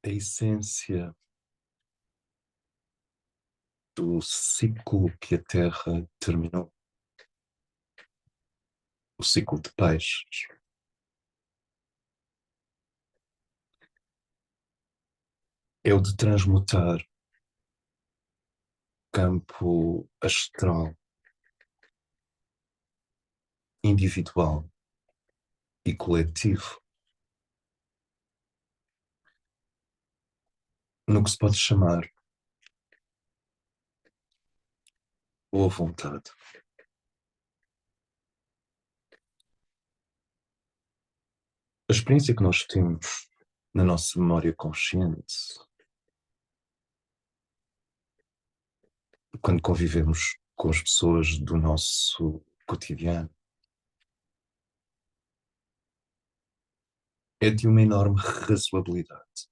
A essência do ciclo que a Terra terminou, o ciclo de peixes, é o de transmutar o campo astral, individual e coletivo no que se pode chamar boa vontade. A experiência que nós temos na nossa memória consciente, quando convivemos com as pessoas do nosso cotidiano, é de uma enorme razoabilidade.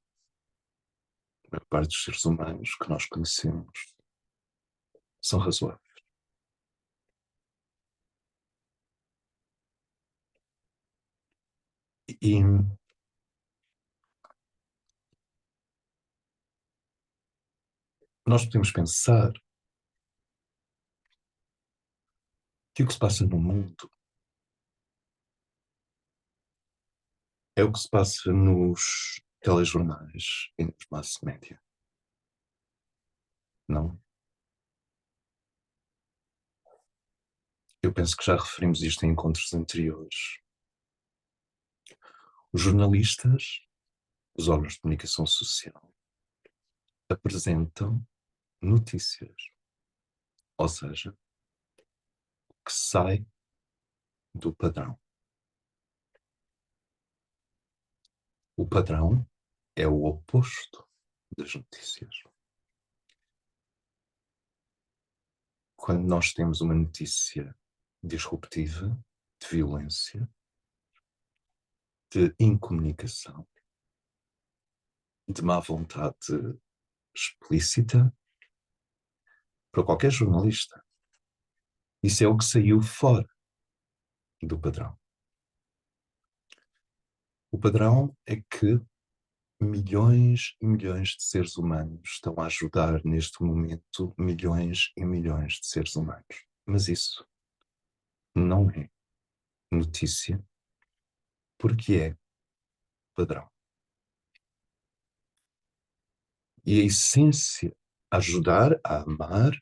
A maior parte dos seres humanos que nós conhecemos são razoáveis. E nós podemos pensar que o que se passa no mundo é o que se passa nos telejornais e nos mass media. Não? Eu penso que já referimos isto em encontros anteriores. Os jornalistas, os órgãos de comunicação social, apresentam notícias, ou seja, o que sai do padrão. O padrão é o oposto das notícias. Quando nós temos uma notícia disruptiva, de violência, de incomunicação, de má vontade explícita, para qualquer jornalista, isso é o que saiu fora do padrão. O padrão é que milhões e milhões de seres humanos estão a ajudar neste momento milhões e milhões de seres humanos. Mas isso não é notícia, porque é padrão. E a essência, ajudar a amar,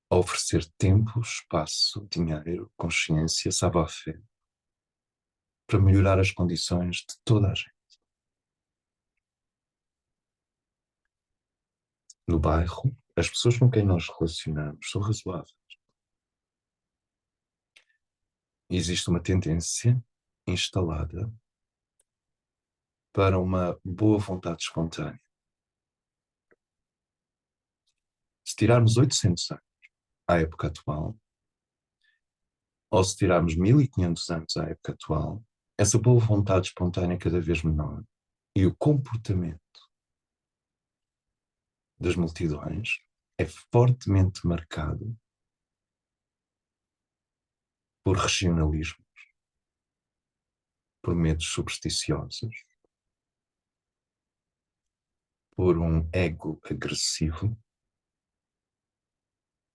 a oferecer tempo, espaço, dinheiro, consciência, savoir-faire, para melhorar as condições de toda a gente. No bairro, as pessoas com quem nós relacionamos são razoáveis. Existe uma tendência instalada para uma boa vontade espontânea. Se tirarmos 800 anos à época atual, ou se tirarmos 1500 anos à época atual, essa boa vontade espontânea é cada vez menor. E o comportamento das multidões é fortemente marcado por regionalismos, por medos supersticiosos, por um ego agressivo,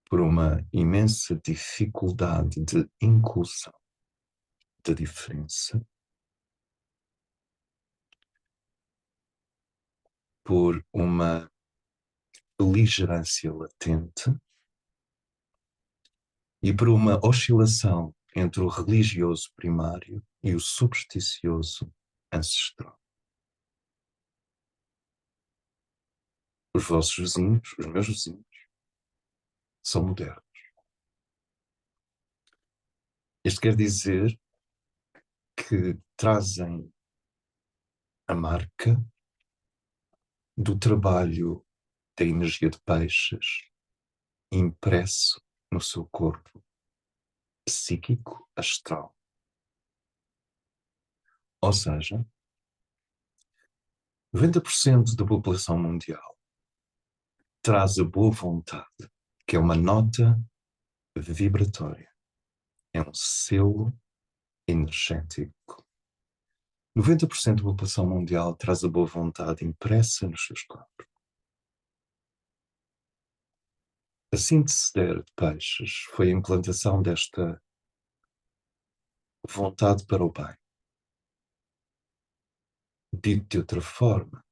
por uma imensa dificuldade de inclusão da diferença, por uma beligerância latente e por uma oscilação entre o religioso primário e o supersticioso ancestral. Os vossos vizinhos, os meus vizinhos, são modernos. Isto quer dizer que trazem a marca do trabalho da energia de peixes impresso no seu corpo psíquico astral. Ou seja, 90% da população mundial traz a boa vontade, que é uma nota vibratória, é um selo energético 90% da população mundial traz a boa vontade impressa nos seus corpos. A síntese de peixes foi a implantação desta vontade para o bem. Dito de outra forma,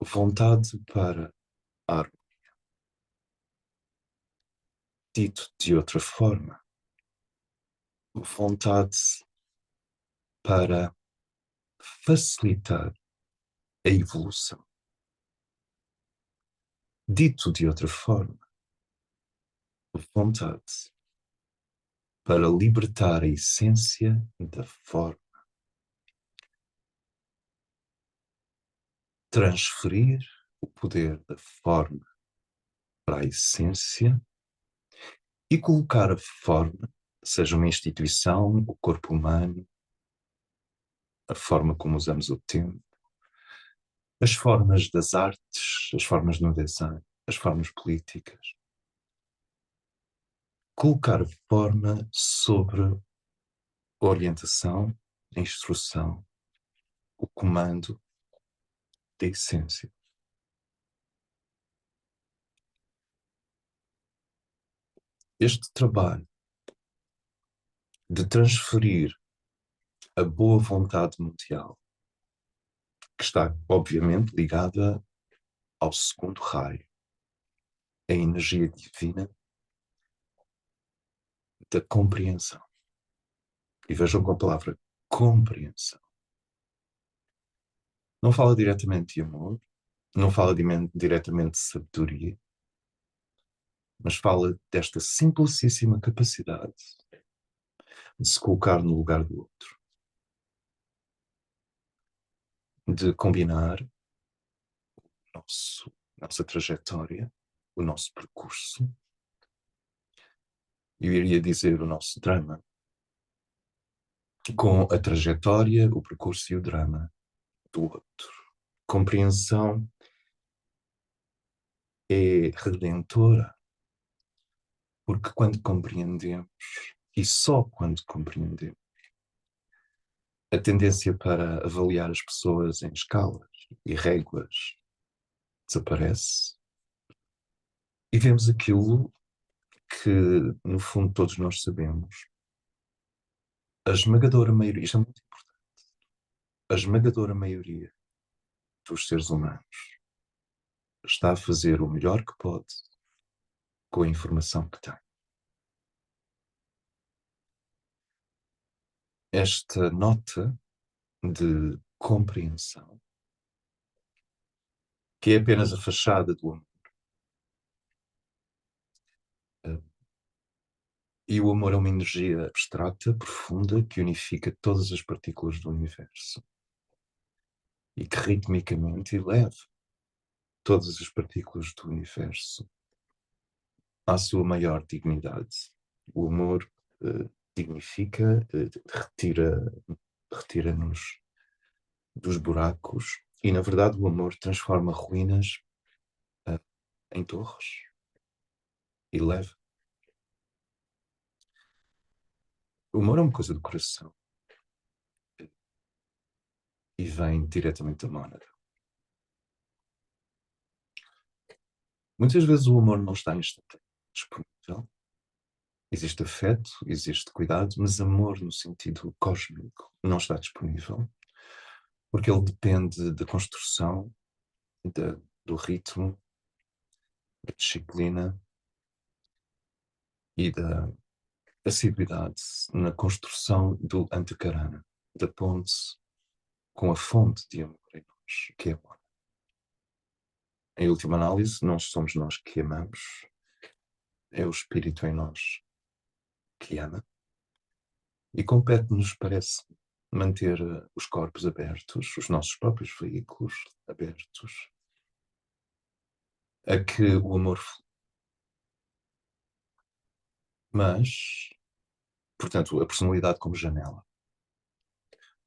vontade para a harmonia. Dito de outra forma, vontade para facilitar a evolução. Dito de outra forma, vontade para libertar a essência da forma. Transferir o poder da forma para a essência e colocar a forma, seja uma instituição, o corpo humano, a forma como usamos o tempo, as formas das artes, as formas no design, as formas políticas. Colocar a forma sobre a orientação, a instrução, o comando da essência. Este trabalho de transferir a boa vontade mundial, que está obviamente ligada ao segundo raio, a energia divina da compreensão. E vejam com a palavra compreensão. Não fala diretamente de amor, não fala diretamente de sabedoria, mas fala desta simplicíssima capacidade de se colocar no lugar do outro, de combinar nossa trajetória, o nosso percurso, eu iria dizer o nosso drama, com a trajetória, o percurso e o drama do outro. Compreensão é redentora, porque quando compreendemos, e só quando compreendemos, a tendência para avaliar as pessoas em escalas e réguas desaparece e vemos aquilo que, no fundo, todos nós sabemos. A esmagadora maioria, isto é muito importante, a esmagadora maioria dos seres humanos está a fazer o melhor que pode com a informação que tem. Esta nota de compreensão, que é apenas a fachada do amor, e o amor é uma energia abstrata, profunda, que unifica todas as partículas do universo e que ritmicamente eleva todas as partículas do universo à sua maior dignidade. O amor dignifica, retira-nos dos buracos e, na verdade, o amor transforma ruínas em torres e leva. O amor é uma coisa do coração e vem diretamente da mônada. Muitas vezes o amor não está instantâneo, disponível. Existe afeto, existe cuidado, mas amor no sentido cósmico não está disponível, porque ele depende da construção, do ritmo, da disciplina e da assiduidade na construção do antakarana, da ponte com a fonte de amor em nós, que é amor. Em última análise, não somos nós que amamos, é o Espírito em nós que ama. E compete-nos, parece, manter os corpos abertos, os nossos próprios veículos abertos, a que o amor flua. Mas, portanto, a personalidade como janela.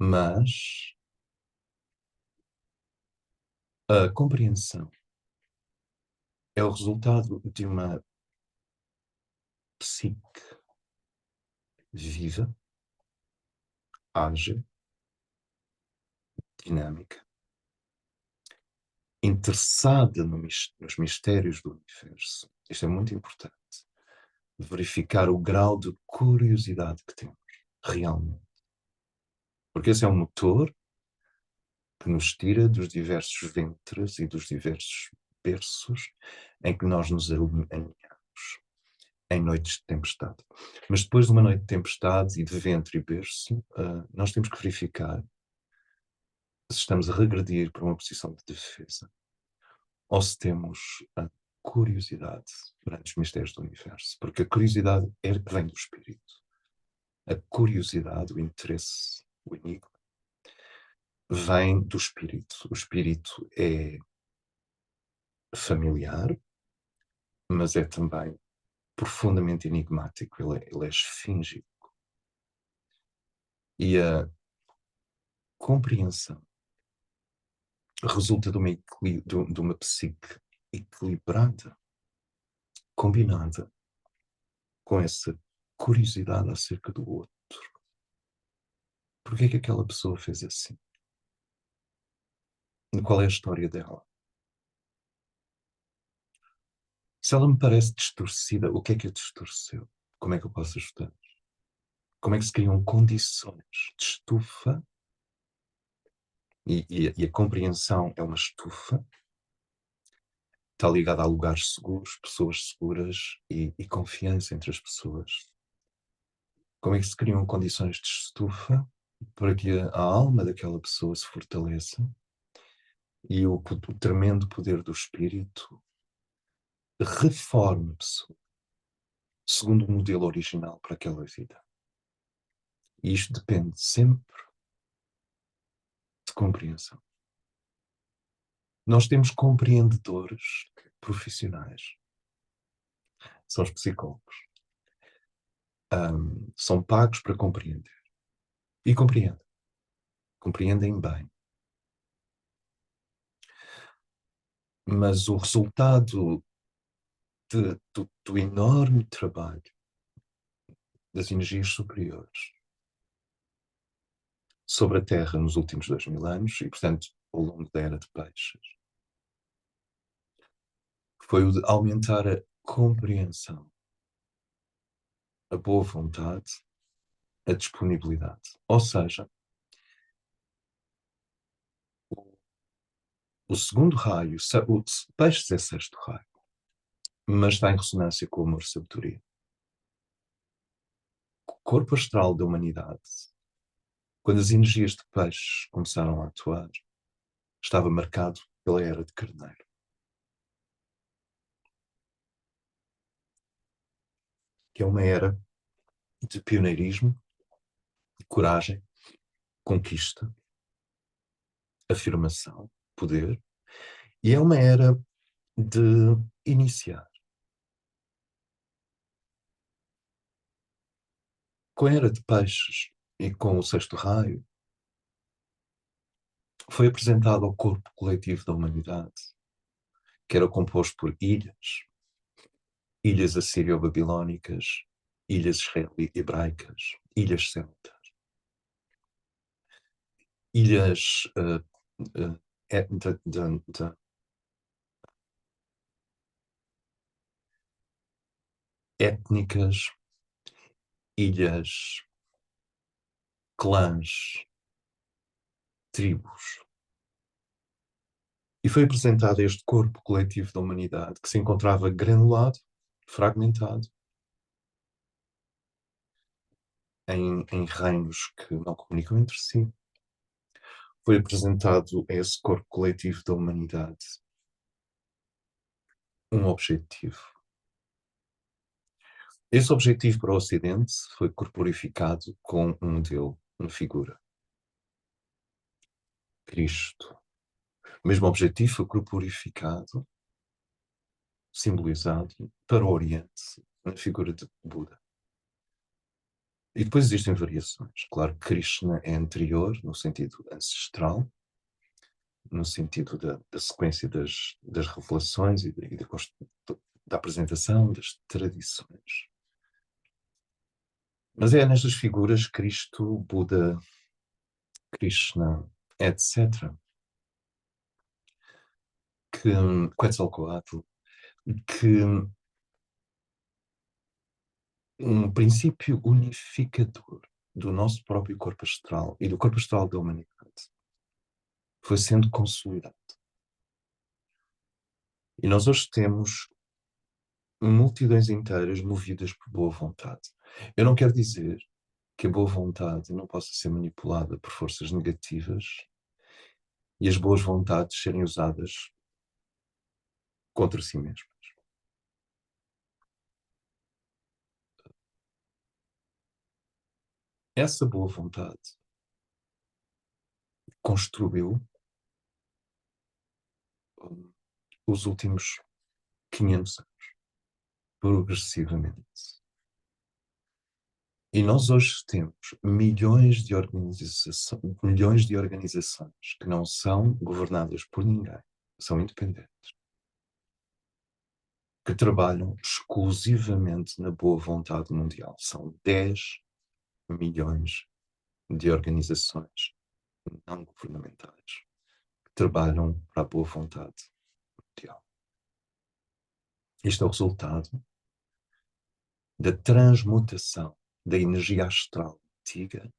Mas a compreensão é o resultado de uma psique viva, ágil, dinâmica, interessada nos mistérios do universo. Isto é muito importante. Verificar o grau de curiosidade que temos, realmente. Porque esse é um motor que nos tira dos diversos ventres e dos diversos berços em que nós nos aninhamos em noites de tempestade. Mas depois de uma noite de tempestade e de ventre e berço, nós temos que verificar se estamos a regredir para uma posição de defesa ou se temos a curiosidade perante os mistérios do universo. Porque a curiosidade vem do espírito. A curiosidade, o interesse, o enigma, vem do espírito. O espírito é familiar, mas é também profundamente enigmático, ele é esfíngico. E a compreensão resulta de uma psique equilibrada, combinada com essa curiosidade acerca do outro. Porquê é que aquela pessoa fez assim? Qual é a história dela? Se ela me parece distorcida, o que é que a distorceu? Como é que eu posso ajudar? Como é que se criam condições de estufa? E a compreensão é uma estufa, está ligada a lugares seguros, pessoas seguras e confiança entre as pessoas. Como é que se criam condições de estufa para que a alma daquela pessoa se fortaleça e o tremendo poder do espírito reforme a pessoa segundo o modelo original para aquela vida. E isto depende sempre de compreensão. Nós temos compreendedores profissionais, são os psicólogos. São pagos para compreender. E compreendem. Compreendem bem. Mas o resultado do enorme trabalho das energias superiores sobre a Terra nos últimos 2000 anos, e portanto ao longo da Era de Peixes, foi o de aumentar a compreensão, a boa vontade, a disponibilidade. Ou seja, o segundo raio, o Peixes é sexto raio, mas está em ressonância com o amor e sabedoria. O corpo astral da humanidade, quando as energias de Peixes começaram a atuar, estava marcado pela Era de Carneiro. Que é uma era de pioneirismo, coragem, conquista, afirmação, poder, e é uma era de iniciar. Com a Era de Peixes e com o sexto raio, foi apresentado ao corpo coletivo da humanidade, que era composto por ilhas, ilhas assírio-babilónicas, ilhas hebraicas, ilhas celtas, ilhas étnicas, ilhas, clãs, tribos. E foi apresentado este corpo coletivo da humanidade que se encontrava granulado, fragmentado, em reinos que não comunicam entre si. Foi apresentado a esse corpo coletivo da humanidade um objetivo. Esse objetivo para o Ocidente foi corporificado com um modelo, uma figura. Cristo. O mesmo objetivo foi corporificado, simbolizado para o Oriente, na figura de Buda. E depois existem variações. Claro que Krishna é anterior, no sentido ancestral, no sentido da sequência das revelações e da apresentação, das tradições. Mas é nestas figuras Cristo, Buda Krishna, etc., que Quetzalcoatl, que um princípio unificador do nosso próprio corpo astral e do corpo astral da humanidade foi sendo consolidado. E nós hoje temos multidões inteiras movidas por boa vontade. Eu não quero dizer que a boa vontade não possa ser manipulada por forças negativas e as boas vontades serem usadas contra si mesmas. Essa boa vontade construiu os últimos 500 anos, progressivamente. E nós hoje temos milhões de organizações que não são governadas por ninguém, são independentes, que trabalham exclusivamente na boa vontade mundial. São 10 milhões de organizações não governamentais que trabalham para a boa vontade mundial. Isto é o resultado da transmutação da energia astral antiga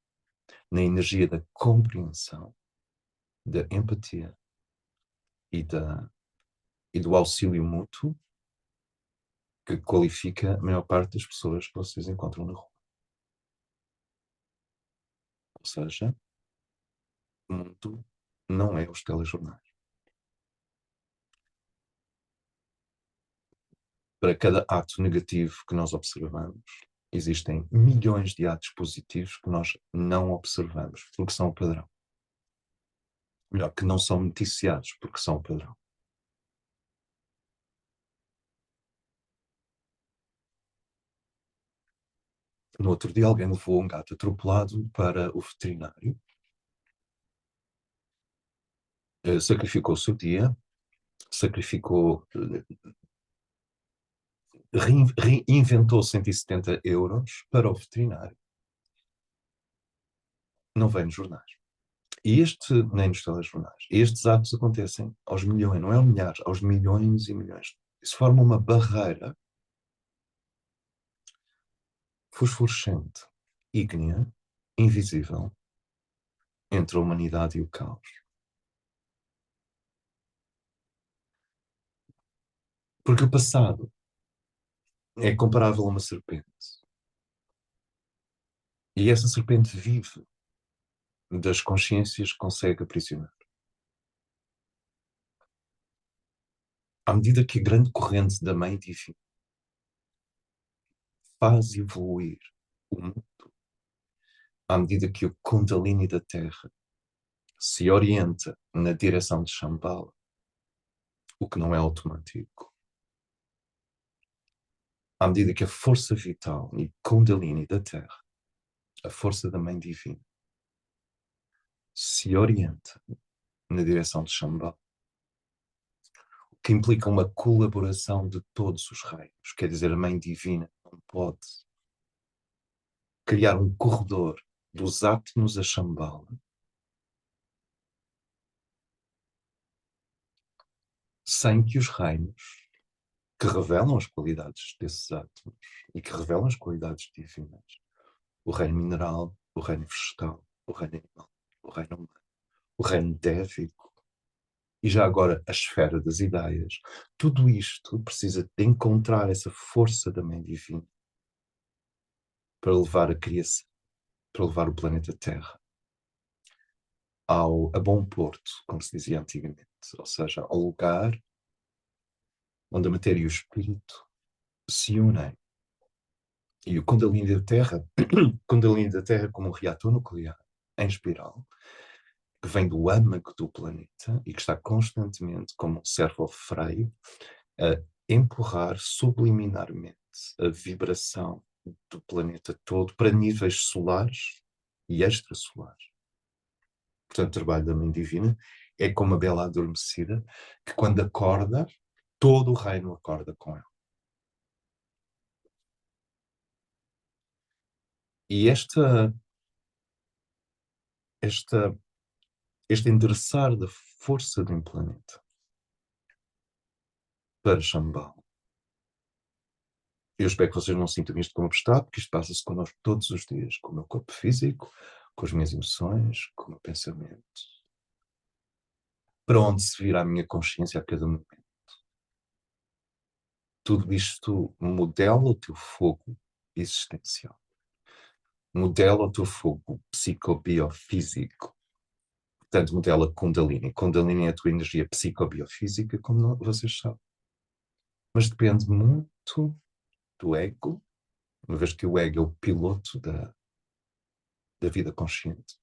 na energia da compreensão, da empatia e do auxílio mútuo que qualifica a maior parte das pessoas que vocês encontram na rua. Ou seja, o mundo não é os telejornais. Para cada ato negativo que nós observamos, existem milhões de atos positivos que nós não observamos, porque são o padrão. Melhor, que não são noticiados, porque são o padrão. No outro dia, alguém levou um gato atropelado para o veterinário, sacrificou o seu dia, reinventou 170 euros para o veterinário. Não vem nos jornais. Nem nos telejornais. Estes atos acontecem aos milhões, não é aos milhares, aos milhões e milhões. Isso forma uma barreira fosforescente, ígnea, invisível, entre a humanidade e o caos. Porque o passado é comparável a uma serpente. E essa serpente vive das consciências que consegue aprisionar. À medida que a grande corrente da Mãe Divina faz evoluir o mundo, à medida que o Kundalini da Terra se orienta na direção de Shambhala, o que não é automático, à medida que a força vital e Kundalini da Terra, a força da Mãe Divina, se orienta na direção de Shambhala, o que implica uma colaboração de todos os reinos. Quer dizer, a Mãe Divina não pode criar um corredor dos átomos a Shambhala sem que os reinos que revelam as qualidades desses átomos e que revelam as qualidades divinas, o reino mineral, o reino vegetal, o reino animal, o reino humano, o reino dévico, e já agora a esfera das ideias, tudo isto precisa de encontrar essa força da Mãe Divina para levar a criação, para levar o planeta Terra a bom porto, como se dizia antigamente, ou seja, ao lugar onde a matéria e o espírito se unem. E o Kundalini da Terra, Kundalini da Terra como um reator nuclear em espiral, que vem do âmago do planeta e que está constantemente como um servo-freio a empurrar subliminarmente a vibração do planeta todo para níveis solares e extrasolares. Portanto, o trabalho da Mãe Divina é como uma bela adormecida que, quando acorda, todo o reino acorda com ela. E esta este endereçar da força de um planeta para Shambhala. Eu espero que vocês não sintam isto como abstrato, porque isto passa-se connosco todos os dias, com o meu corpo físico, com as minhas emoções, com o meu pensamento. Para onde se vira a minha consciência a cada momento. Tudo isto modela o teu fogo existencial. Modela o teu fogo psicobiofísico. Portanto, modela Kundalini. Kundalini é a tua energia psicobiofísica, como vocês sabem. Mas depende muito do ego, uma vez que o ego é o piloto da vida consciente.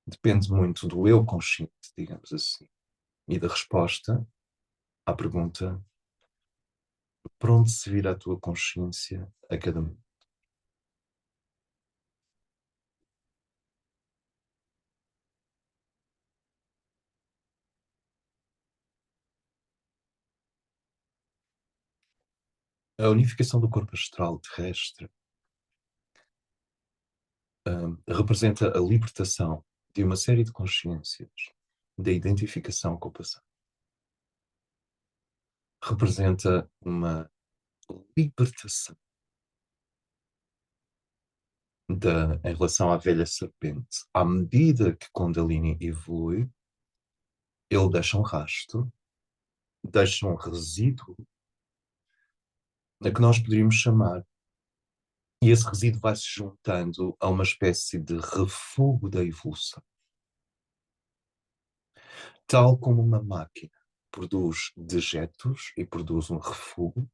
Depende muito do eu consciente, digamos assim, e da resposta à pergunta: para onde se vira a tua consciência a cada momento? A unificação do corpo astral terrestre representa a libertação de uma série de consciências da identificação com o passado. Representa uma libertação em relação à velha serpente. À medida que Kundalini evolui, ele deixa um rastro, deixa um resíduo a que nós poderíamos chamar. E esse resíduo vai se juntando a uma espécie de refúgio da evolução. Tal como uma máquina produz dejetos e produz um refúgio,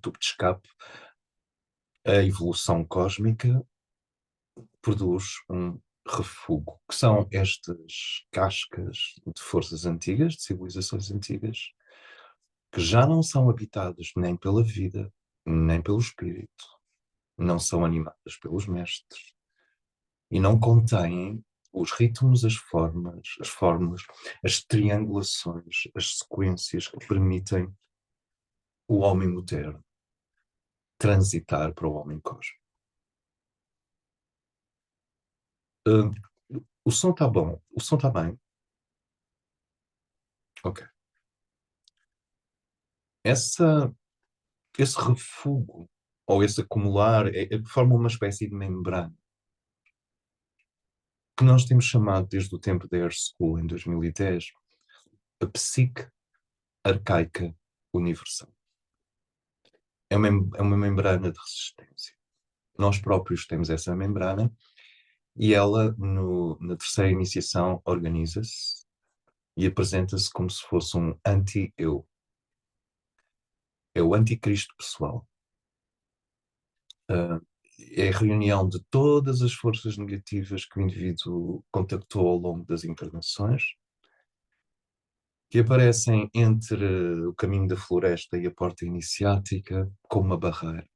tubo de escape, a evolução cósmica produz um refúgio, que são estas cascas de forças antigas, de civilizações antigas, que já não são habitadas nem pela vida, nem pelo espírito, não são animadas pelos mestres e não contêm os ritmos, as formas, as triangulações, as sequências que permitem o homem moderno transitar para o homem cósmico. O som está bom, o som está bem. Ok. Esse refúgio, ou esse acumular, forma uma espécie de membrana, que nós temos chamado, desde o tempo da Air School, em 2010, a psique arcaica universal. É uma membrana de resistência. Nós próprios temos essa membrana e ela, na terceira iniciação, organiza-se e apresenta-se como se fosse um anti-eu. É o anticristo pessoal. É a reunião de todas as forças negativas que o indivíduo contactou ao longo das encarnações, que aparecem entre o caminho da floresta e a porta iniciática como uma barreira.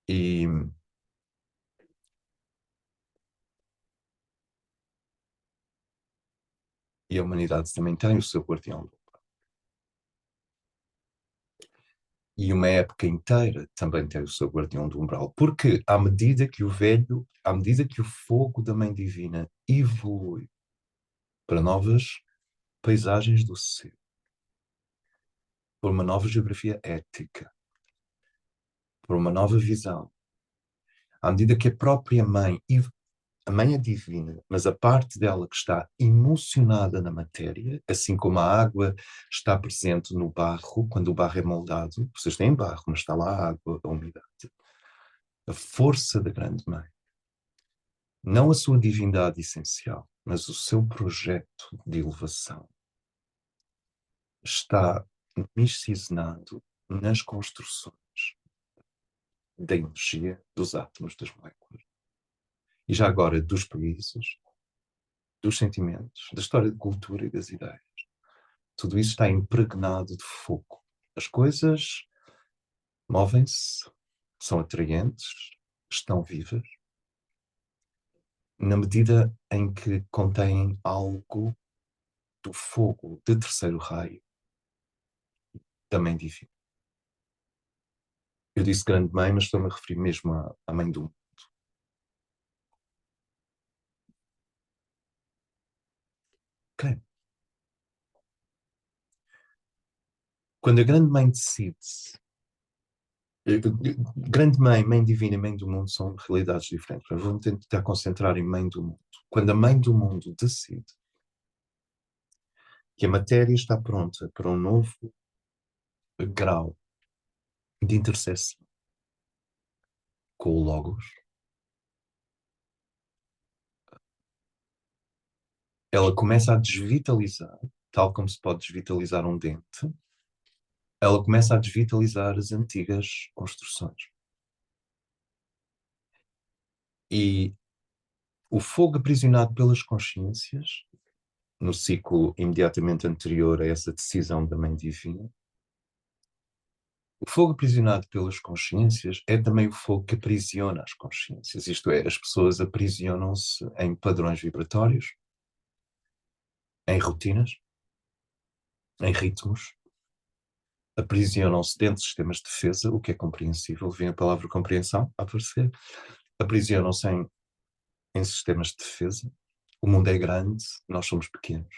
E, e a humanidade também tem o seu guardião. E uma época inteira também tem o seu guardião do umbral. Porque à medida que o fogo da Mãe Divina evolui para novas paisagens do ser, por uma nova geografia ética, por uma nova visão, à medida que a própria Mãe, a Mãe é divina, mas a parte dela que está emocionada na matéria, assim como a água está presente no barro, quando o barro é moldado, vocês têm barro, mas está lá a água, a umidade. A força da grande Mãe. Não a sua divindade essencial, mas o seu projeto de elevação está miscigenado nas construções da energia dos átomos das moléculas. E já agora dos países, dos sentimentos, da história de cultura e das ideias. Tudo isso está impregnado de fogo. As coisas movem-se, são atraentes, estão vivas, na medida em que contêm algo do fogo de terceiro raio, também divino. Eu disse grande mãe, mas estou-me a referir mesmo à mãe do mundo. Quando a grande mãe decide, grande mãe, mãe divina e mãe do mundo são realidades diferentes. Mas vamos tentar concentrar em mãe do mundo. Quando a mãe do mundo decide que a matéria está pronta para um novo grau de interseção com o Logos, ela começa a desvitalizar, tal como se pode desvitalizar um dente, ela começa a desvitalizar as antigas construções. E o fogo aprisionado pelas consciências, no ciclo imediatamente anterior a essa decisão da Mãe Divina, o fogo aprisionado pelas consciências é também o fogo que aprisiona as consciências. Isto é, as pessoas aprisionam-se em padrões vibratórios, em rotinas, em ritmos, aprisionam-se dentro de sistemas de defesa, o que é compreensível, vem a palavra compreensão a aparecer, aprisionam-se em sistemas de defesa. O mundo é grande, nós somos pequenos.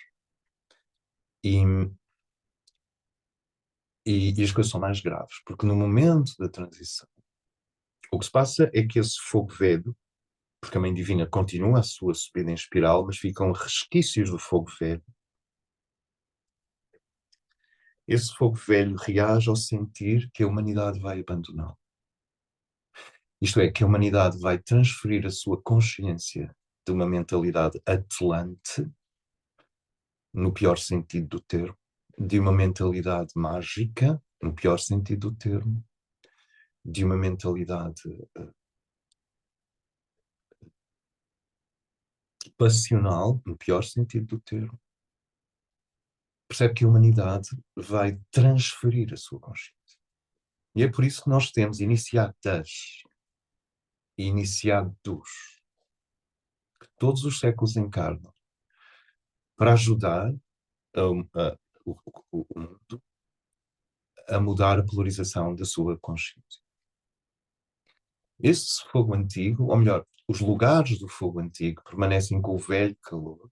E, e as coisas são mais graves, porque no momento da transição, o que se passa é que esse fogo velho, porque a Mãe Divina continua a sua subida em espiral, mas ficam resquícios do fogo velho. Esse fogo velho reage ao sentir que a humanidade vai abandoná-lo. Isto é, que a humanidade vai transferir a sua consciência de uma mentalidade atlante, no pior sentido do termo, de uma mentalidade mágica, no pior sentido do termo, de uma mentalidade passional, no pior sentido do termo. Percebe que a humanidade vai transferir a sua consciência. E é por isso que nós temos iniciadas e iniciados, que todos os séculos encarnam, para ajudar o mundo a mudar a polarização da sua consciência. Esse fogo antigo, ou melhor, os lugares do fogo antigo permanecem com o velho calor,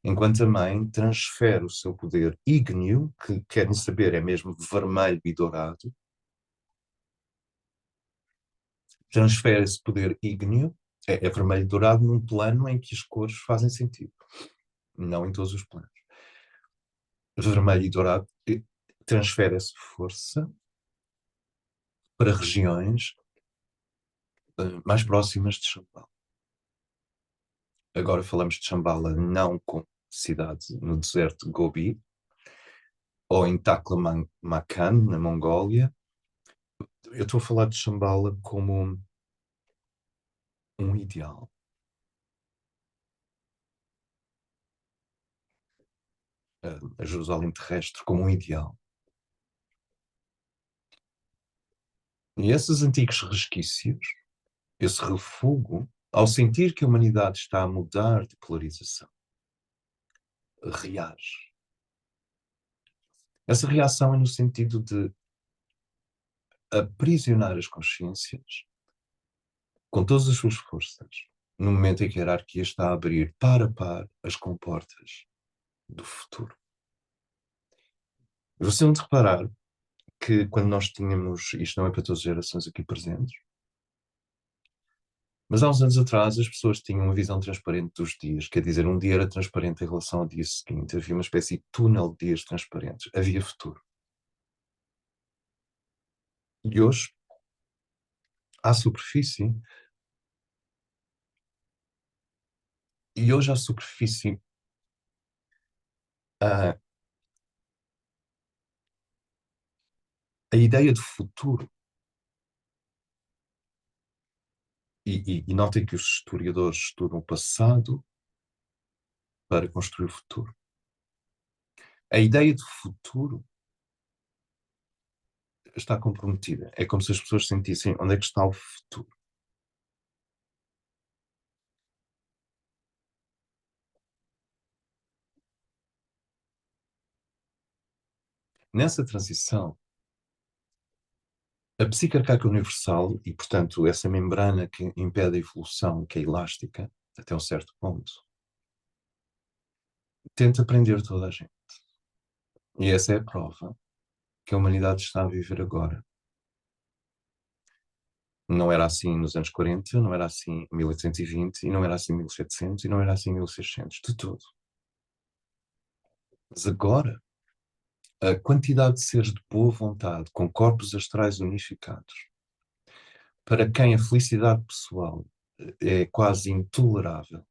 enquanto a mãe transfere o seu poder ígneo, que querem saber é mesmo vermelho e dourado, transfere esse poder ígneo, é vermelho e dourado num plano em que as cores fazem sentido, não em todos os planos. Vermelho e dourado transfere essa força para regiões mais próximas de Shambhala. Agora falamos de Shambhala não como cidade no deserto de Gobi, ou em Taklamakan, na Mongólia. Eu estou a falar de Shambhala como um ideal. A Jerusalém terrestre como um ideal. E esses antigos resquícios, esse refugo, ao sentir que a humanidade está a mudar de polarização, reage. Essa reação é no sentido de aprisionar as consciências com todas as suas forças, no momento em que a hierarquia está a abrir par a par as comportas do futuro. Você onde reparar que quando nós tínhamos, isto não é para todas as gerações aqui presentes, mas há uns anos atrás as pessoas tinham uma visão transparente dos dias, quer dizer, um dia era transparente em relação ao dia seguinte, havia uma espécie de túnel de dias transparentes, havia futuro. E hoje, à superfície, a, a ideia de futuro, e notem que os historiadores estudam o passado para construir o futuro. A ideia de futuro está comprometida. É como se as pessoas sentissem onde é que está o futuro. Nessa transição, a psique arcaica universal, e portanto essa membrana que impede a evolução, que é elástica, até um certo ponto, tenta prender toda a gente. E essa é a prova que a humanidade está a viver agora. Não era assim nos anos 40, não era assim em 1820, e não era assim em 1700, e não era assim em 1600, de todo. Mas agora, a quantidade de seres de boa vontade, com corpos astrais unificados, para quem a felicidade pessoal é quase intolerável,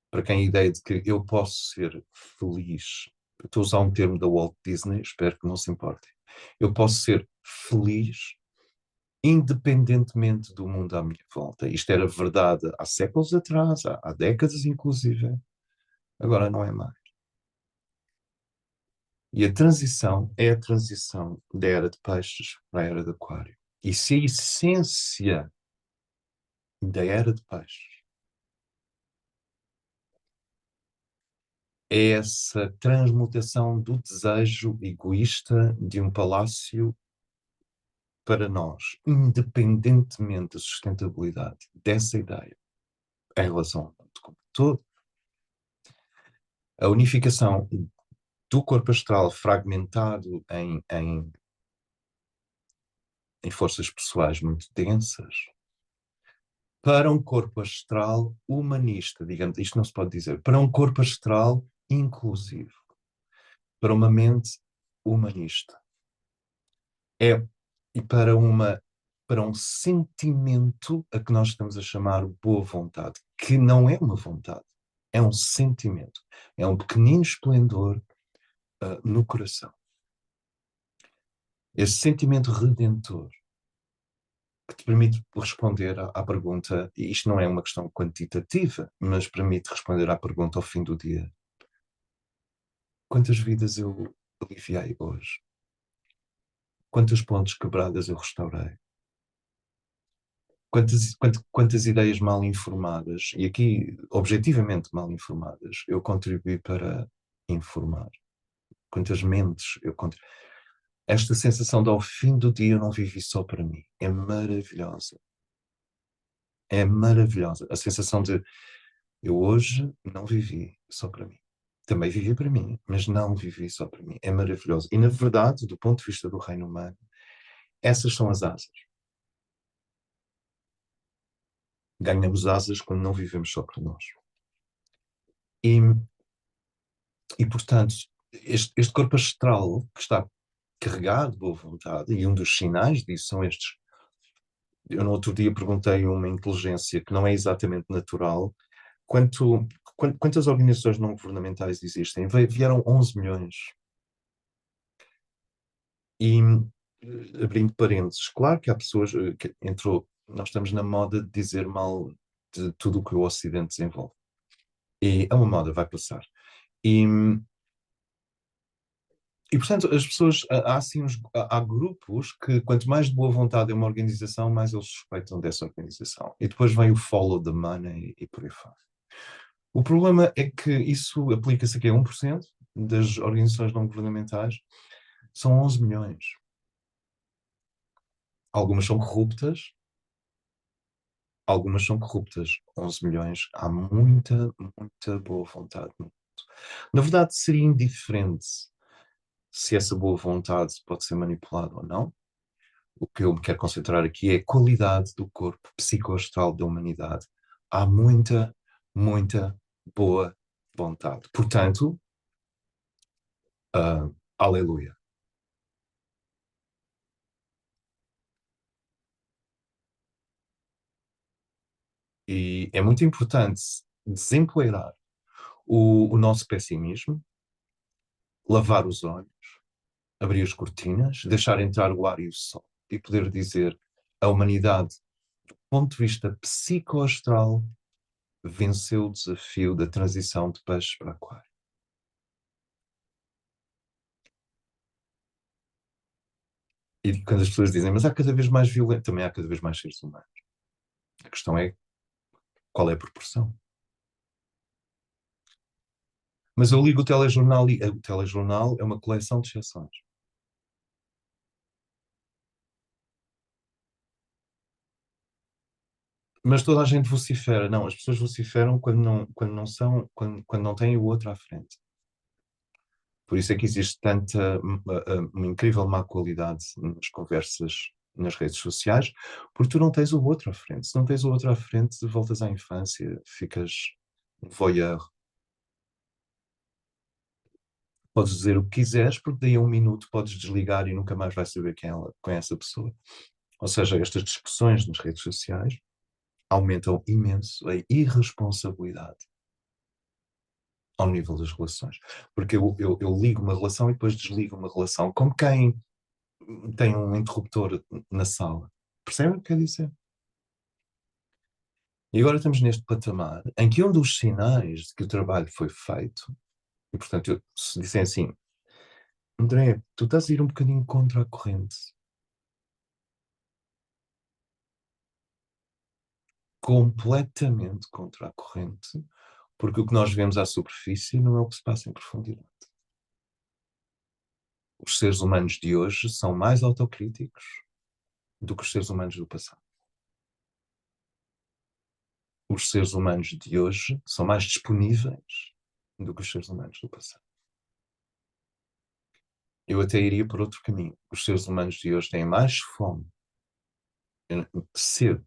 para quem a ideia de que eu posso ser feliz, estou a usar um termo da Walt Disney, espero que não se importem, eu posso ser feliz independentemente do mundo à minha volta. Isto era verdade há séculos atrás, há décadas inclusive, agora não é mais. E a transição é a transição da era de peixes para a era de aquário. E se a essência da era de peixes é essa transmutação do desejo egoísta de um palácio para nós, independentemente da sustentabilidade dessa ideia em relação ao mundo como um todo, a unificação do corpo astral fragmentado em forças pessoais muito densas, para um corpo astral humanista, digamos, isto não se pode dizer, para um corpo astral inclusivo, para uma mente humanista. É, e para um sentimento a que nós estamos a chamar boa vontade, que não é uma vontade, é um sentimento, é um pequenino esplendor no coração. Esse sentimento redentor que te permite responder à pergunta, e isto não é uma questão quantitativa, mas permite responder à pergunta ao fim do dia: quantas vidas eu aliviei hoje? Quantas pontes quebradas eu restaurei? Quantas ideias mal informadas, e aqui objetivamente mal informadas, eu contribuí para informar? Quantas mentes eu contribuí? Esta sensação de ao fim do dia eu não vivi só para mim é maravilhosa. É maravilhosa. A sensação de eu hoje não vivi só para mim. Também vivi para mim, mas não vivi só para mim. É maravilhoso. E, na verdade, do ponto de vista do reino humano, essas são as asas. Ganhamos asas quando não vivemos só para nós. E, e portanto, este corpo astral que está carregado de boa vontade, e um dos sinais disso são estes. Eu no outro dia perguntei a uma inteligência que não é exatamente natural, quantas organizações não governamentais existem? Vieram 11 milhões. E, abrindo parênteses, claro que há pessoas que entrou, nós estamos na moda de dizer mal de tudo o que o Ocidente desenvolve. E é uma moda, vai passar. E, portanto, as pessoas, há assim há grupos que, quanto mais de boa vontade é uma organização, mais eles suspeitam dessa organização. E depois vem o follow the money e por aí fora. O problema é que isso aplica-se aqui a 1% das organizações não governamentais, são 11 milhões. Algumas são corruptas, 11 milhões, há muita, muita boa vontade no mundo. Na verdade, seria indiferente se essa boa vontade pode ser manipulada ou não. O que eu me quero concentrar aqui é a qualidade do corpo psicoastral da humanidade. Há muita, muita boa vontade. Portanto, aleluia. E é muito importante desempoeirar o nosso pessimismo, lavar os olhos, abrir as cortinas, deixar entrar o ar e o sol e poder dizer a humanidade, do ponto de vista psicoastral, venceu o desafio da transição de peixes para aquário. E quando as pessoas dizem, mas há cada vez mais violência, também há cada vez mais seres humanos. A questão é qual é a proporção. Mas eu ligo o telejornal e o telejornal é uma coleção de exceções. Mas toda a gente vocifera. Não, as pessoas vociferam quando não são, quando não têm o outro à frente. Por isso é que existe tanta, uma incrível má qualidade nas conversas nas redes sociais, porque tu não tens o outro à frente. Se não tens o outro à frente, voltas à infância, ficas um voyeur. Podes dizer o que quiseres, porque daí a um minuto podes desligar e nunca mais vais saber quem é essa pessoa. Ou seja, estas discussões nas redes sociais aumentam imenso a irresponsabilidade ao nível das relações. Porque eu ligo uma relação e depois desligo uma relação, como quem tem um interruptor na sala. Percebem o que quer dizer? E agora estamos neste patamar em que um dos sinais de que o trabalho foi feito, e portanto, se dissem assim, André, tu estás a ir um bocadinho contra a corrente, completamente contra a corrente, porque o que nós vemos à superfície não é o que se passa em profundidade. Os seres humanos de hoje são mais autocríticos do que os seres humanos do passado. Os seres humanos de hoje são mais disponíveis do que os seres humanos do passado. Eu até iria por outro caminho. Os seres humanos de hoje têm mais fome, sede,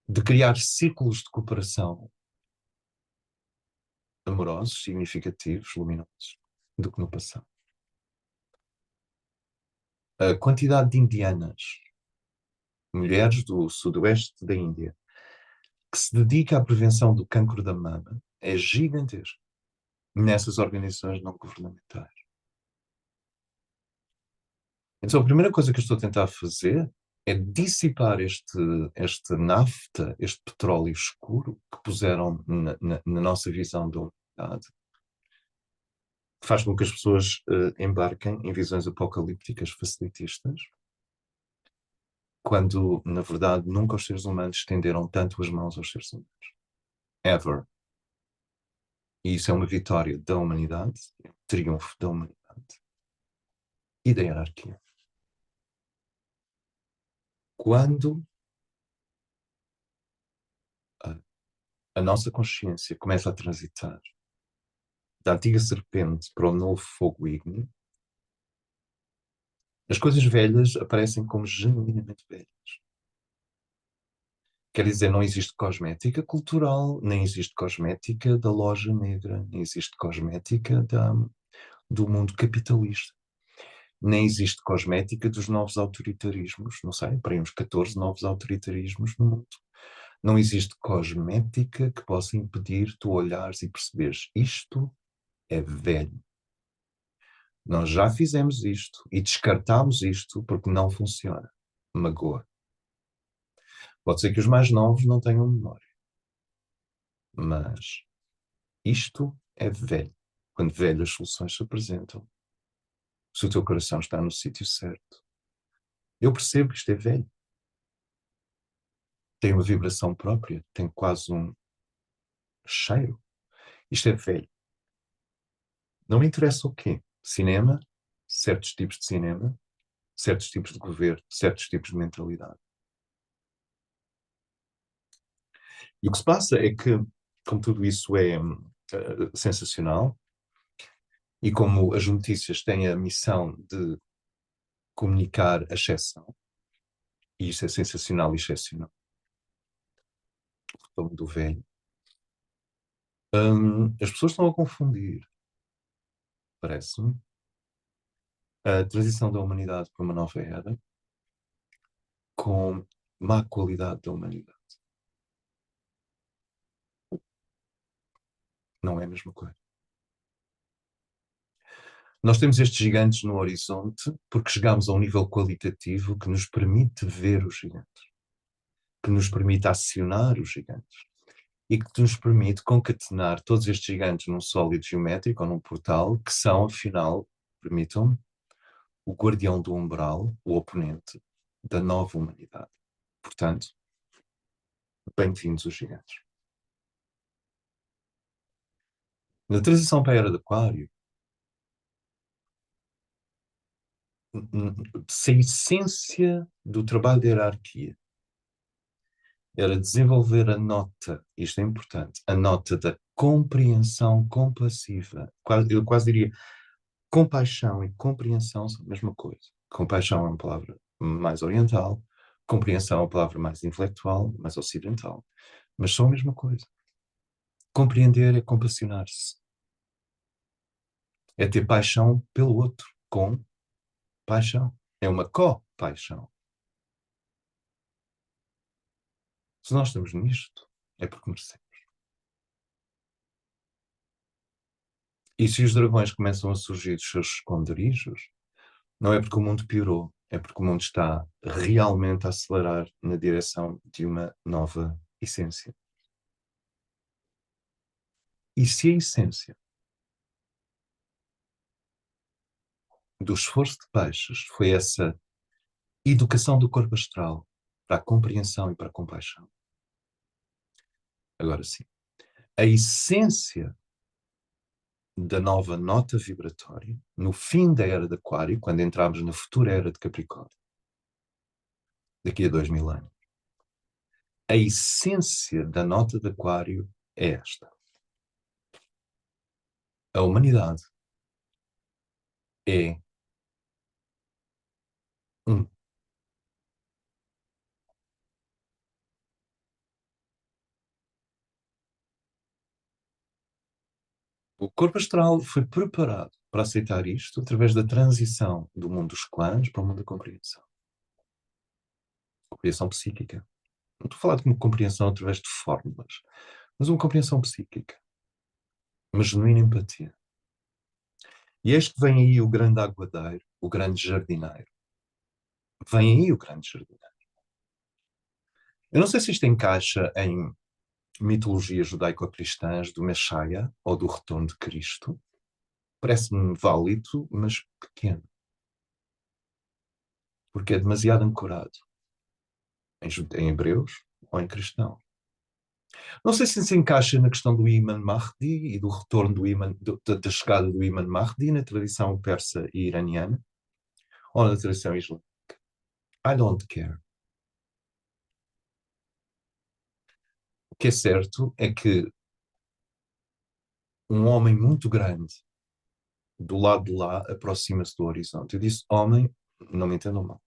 de criar círculos de cooperação amorosos, significativos, luminosos, do que no passado. A quantidade de indianas, mulheres do sudoeste da Índia, que se dedica à prevenção do cancro da mama, é gigantesca nessas organizações não governamentais. Então, a primeira coisa que eu estou a tentar fazer é dissipar este nafta, este petróleo escuro que puseram na nossa visão da humanidade, que faz com que as pessoas embarquem em visões apocalípticas facilitistas, quando, na verdade, nunca os seres humanos estenderam tanto as mãos aos seres humanos. Ever. E isso é uma vitória da humanidade, é um triunfo da humanidade e da hierarquia. Quando a nossa consciência começa a transitar da antiga serpente para o novo fogo ígneo, as coisas velhas aparecem como genuinamente velhas. Quer dizer, não existe cosmética cultural, nem existe cosmética da loja negra, nem existe cosmética do mundo capitalista, nem existe cosmética dos novos autoritarismos, não sei, para aí uns 14 novos autoritarismos no mundo. Não existe cosmética que possa impedir tu olhares e perceberes isto é velho. Nós já fizemos isto e descartámos isto porque não funciona. Magoa. Pode ser que os mais novos não tenham memória. Mas isto é velho. Quando velhas soluções se apresentam, se o teu coração está no sítio certo. Eu percebo que isto é velho. Tem uma vibração própria, tem quase um cheiro. Isto é velho. Não me interessa o quê? Cinema, certos tipos de cinema, certos tipos de governo, certos tipos de mentalidade. E o que se passa é que, como tudo isso é sensacional, e como as notícias têm a missão de comunicar a exceção, e isso é sensacional e excepcional, como do velho, as pessoas estão a confundir, parece-me, a transição da humanidade para uma nova era com má qualidade da humanidade. Não é a mesma coisa. Nós temos estes gigantes no horizonte porque chegamos a um nível qualitativo que nos permite ver os gigantes, que nos permite acionar os gigantes e que nos permite concatenar todos estes gigantes num sólido geométrico ou num portal que são, afinal, permitam-me, o guardião do umbral, o oponente da nova humanidade. Portanto, bem-vindos os gigantes. Na transição para a era de Aquário, se a essência do trabalho de hierarquia era desenvolver a nota, isto é importante, a nota da compreensão compassiva. Eu quase diria, compaixão e compreensão são a mesma coisa. Compaixão é uma palavra mais oriental, compreensão é uma palavra mais intelectual, mais ocidental. Mas são a mesma coisa. Compreender é compassionar-se. É ter paixão pelo outro, com paixão. É uma co-paixão. Se nós estamos nisto, é porque merecemos. E se os dragões começam a surgir dos seus esconderijos, não é porque o mundo piorou, é porque o mundo está realmente a acelerar na direção de uma nova essência. E se a essência do esforço de peixes foi essa educação do corpo astral para a compreensão e para a compaixão, agora sim, a essência da nova nota vibratória, no fim da era de Aquário, quando entramos na futura era de Capricórnio, daqui a 2000 anos, a essência da nota de Aquário é esta. A humanidade é um. O corpo astral foi preparado para aceitar isto através da transição do mundo dos clãs para o mundo da compreensão. Compreensão psíquica. Não estou a falar de uma compreensão através de fórmulas, mas uma compreensão psíquica. Uma genuína empatia. E eis que vem aí o grande aguadeiro, o grande jardineiro. Vem aí o grande jardineiro. Eu não sei se isto encaixa em mitologias judaico-cristãs do Messias ou do retorno de Cristo. Parece-me válido, mas pequeno. Porque é demasiado ancorado em hebreus ou em cristão. Não sei se encaixa na questão do Imam Mahdi e do retorno da chegada do Imam Mahdi na tradição persa e iraniana ou na tradição islâmica. I don't care. O que é certo é que um homem muito grande do lado de lá aproxima-se do horizonte. Eu disse homem, não me entendam mal.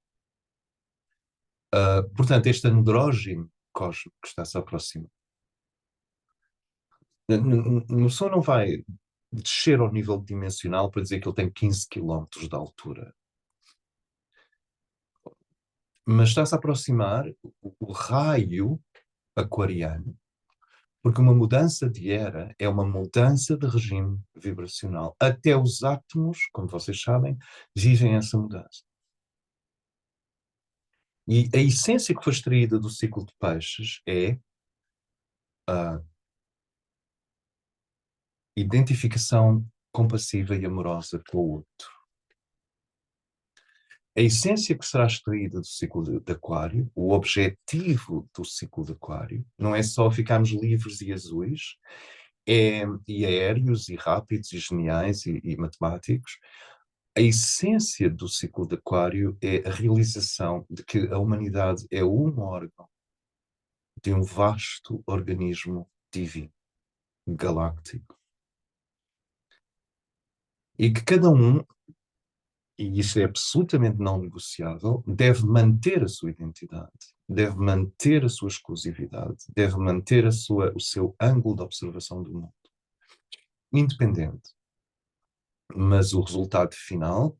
Portanto, este andrógeno cósmico que está-se a aproximar. A pessoa não vai descer ao nível dimensional para dizer que ele tem 15 quilómetros de altura. Mas está-se a aproximar o raio aquariano, porque uma mudança de era é uma mudança de regime vibracional. Até os átomos, como vocês sabem, vivem essa mudança. E a essência que foi extraída do ciclo de peixes é a identificação compassiva e amorosa com o outro. A essência que será extraída do ciclo de Aquário, o objetivo do ciclo de Aquário, não é só ficarmos livres e azuis, e aéreos, e rápidos, e geniais, e matemáticos. A essência do ciclo de Aquário é a realização de que a humanidade é um órgão de um vasto organismo divino, galáctico. E que cada um, e isso é absolutamente não negociável, deve manter a sua identidade, deve manter a sua exclusividade, deve manter o seu ângulo de observação do mundo. Independente. Mas o resultado final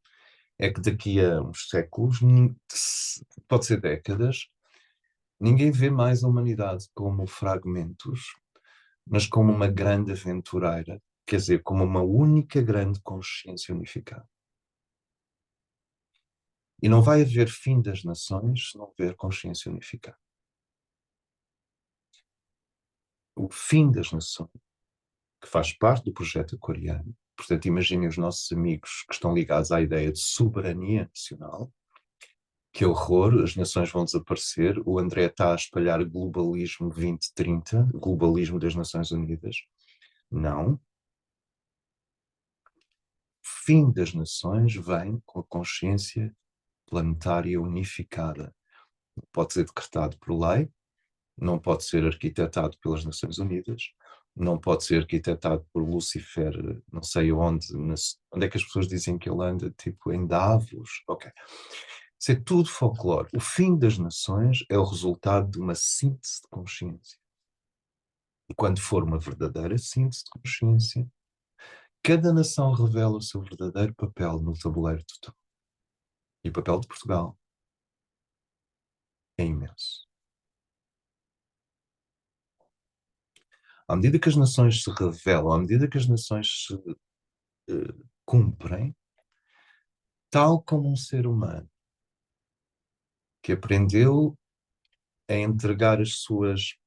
é que daqui a uns séculos, pode ser décadas, ninguém vê mais a humanidade como fragmentos, mas como uma grande aventureira, quer dizer, como uma única grande consciência unificada. E não vai haver fim das nações se não houver consciência unificada. O fim das nações, que faz parte do projeto aquariano, portanto, imaginem os nossos amigos que estão ligados à ideia de soberania nacional, que horror, as nações vão desaparecer, o André está a espalhar globalismo 2030, globalismo das Nações Unidas. Não. O fim das nações vem com a consciência planetária unificada. Pode ser decretado por lei, não pode ser arquitetado pelas Nações Unidas, não pode ser arquitetado por Lúcifer, não sei onde, onde é que as pessoas dizem que ele anda, tipo em Davos, ok. Isso é tudo folclore. O fim das nações é o resultado de uma síntese de consciência. E quando for uma verdadeira síntese de consciência, cada nação revela o seu verdadeiro papel no tabuleiro total. E o papel de Portugal é imenso. À medida que as nações se revelam, à medida que as nações se cumprem, tal como um ser humano que aprendeu a entregar as suas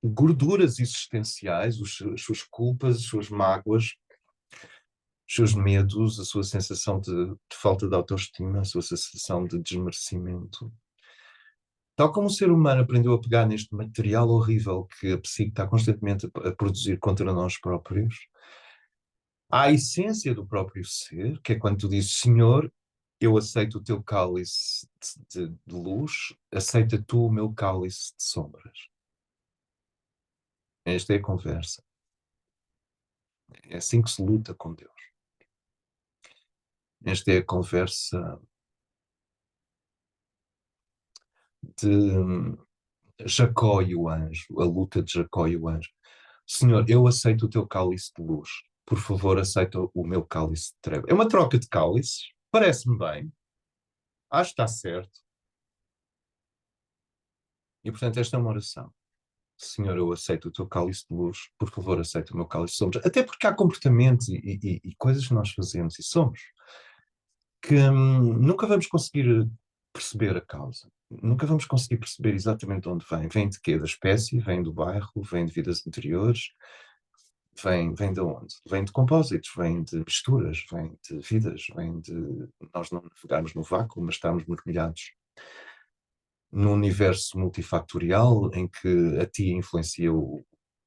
gorduras existenciais, as suas culpas, as suas mágoas, os seus medos, a sua sensação de falta de autoestima, a sua sensação de desmerecimento. Tal como o ser humano aprendeu a pegar neste material horrível que a psique está constantemente a produzir contra nós próprios, há a essência do próprio ser, que é quando tu dizes, Senhor, eu aceito o teu cálice de luz, aceita tu o meu cálice de sombras. Esta é a conversa. É assim que se luta com Deus. Esta é a conversa de Jacó e o anjo, a luta de Jacó e o anjo. Senhor, eu aceito o teu cálice de luz. Por favor, aceita o meu cálice de treva. É uma troca de cálices. Parece-me bem. Acho que está certo. E, portanto, esta é uma oração. Senhor, eu aceito o teu cálice de luz. Por favor, aceita o meu cálice de sombras. Até porque há comportamentos e coisas que nós fazemos e somos que nunca vamos conseguir perceber a causa. Nunca vamos conseguir perceber exatamente de onde vem. Vem de quê? Da espécie? Vem do bairro? Vem de vidas anteriores? Vem de onde? Vem de compósitos, vem de misturas, vem de vidas, vem de nós não navegarmos no vácuo, mas estarmos mergulhados num universo multifactorial em que a tia influencia o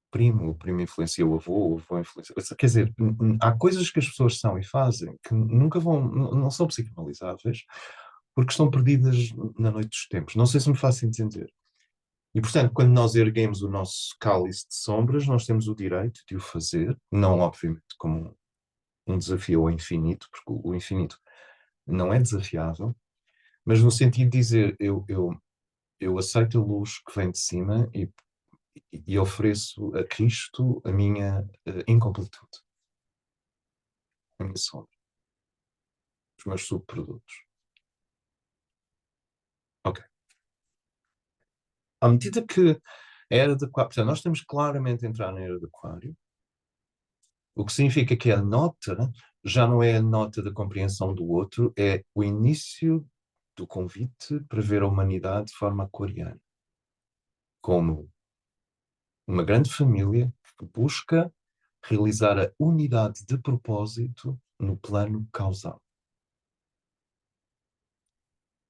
primo influencia o avô influencia... Quer dizer, há coisas que as pessoas são e fazem que nunca vão, não são psicanalizáveis porque estão perdidas na noite dos tempos. Não sei se me faço entender. E, portanto, quando nós erguemos o nosso cálice de sombras, nós temos o direito de o fazer, não obviamente como um desafio ao infinito, porque o infinito não é desafiável, mas no sentido de dizer, eu aceito a luz que vem de cima e ofereço a Cristo a minha incompletude, a minha sombra, os meus subprodutos. Ok. À medida que a era de Aquário, portanto, nós temos claramente a entrar na era de Aquário, o que significa que a nota já não é a nota da compreensão do outro, é o início do convite para ver a humanidade de forma aquariana, como uma grande família que busca realizar a unidade de propósito no plano causal.